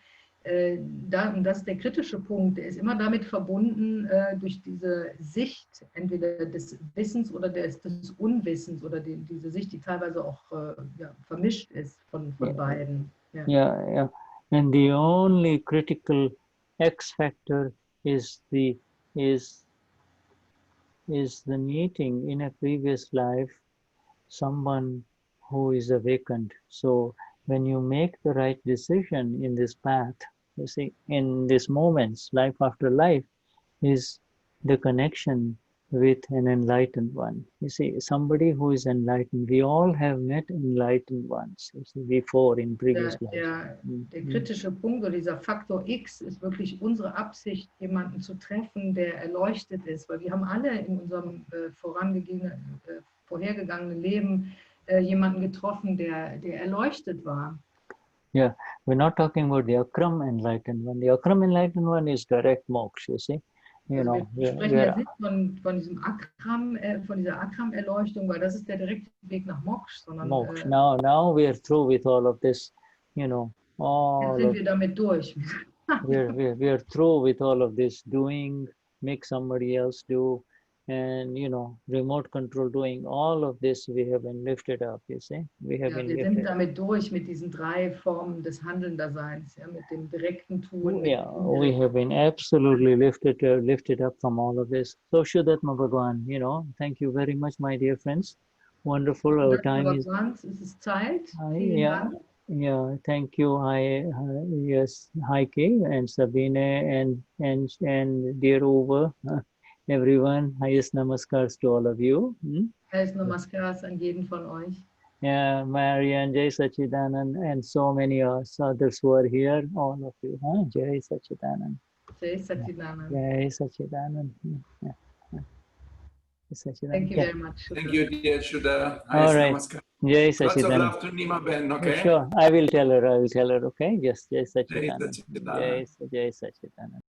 das ist der kritische Punkt, der ist immer damit verbunden, durch diese Sicht, entweder des Wissens oder des Unwissens, oder diese Sicht, die teilweise auch vermischt ist von beiden. Yeah. And the only critical X factor is the meeting in a previous life someone who is awakened. So when you make the right decision in this path, you see, in these moments, life after life, is the connection with an enlightened one. You see, somebody who is enlightened. We all have met enlightened ones, you see, before in previous lives. Der kritische Punkt oder dieser Faktor X ist wirklich unsere Absicht, jemanden zu treffen, der erleuchtet ist. Weil wir haben alle in unserem vorhergegangenen Leben jemanden getroffen, der erleuchtet war. Yeah, we're not talking about the Akram enlightened one. The Akram enlightened one is direct moksha, you see. Wir sprechen jetzt nicht von diesem Akram, von dieser Akram-Erleuchtung, weil das ist der direkte Weg nach Moksha, sondern Moksha. Now we are through with all of this, jetzt sind wir damit durch. we are through with all of this doing, make somebody else do, and remote control doing. All of this we have been lifted up, you see. We sind damit durch mit diesen drei Formen des Handelndaseins, mit dem direkten Tun. Yeah, we have been absolutely lifted up from all of this. So Shuddhatma Bhagwan, thank you very much, my dear friends. Wonderful. Our time is Zeit. yeah. Yeah, thank you. Yes, Heiki and Sabine and dear Uwe, everyone. Highest namaskars to all of you. Heißt Namaskars an jeden von euch. Yeah, Marian, Jai Sachidanand, and so many others who are here. All of you. Huh? Jai Sachidanand. Jai Sachidanand. Jai Sachidanand. Yeah. Thank you very much. Thank you, dear Shuddha. All right. Namaskar. Jai Lots of Sachidanand. love to Nima Ben, okay? Sure, I will tell her. Okay. Just Jai Jai Sachidanand. Sachidanand. Jai Sachidanand.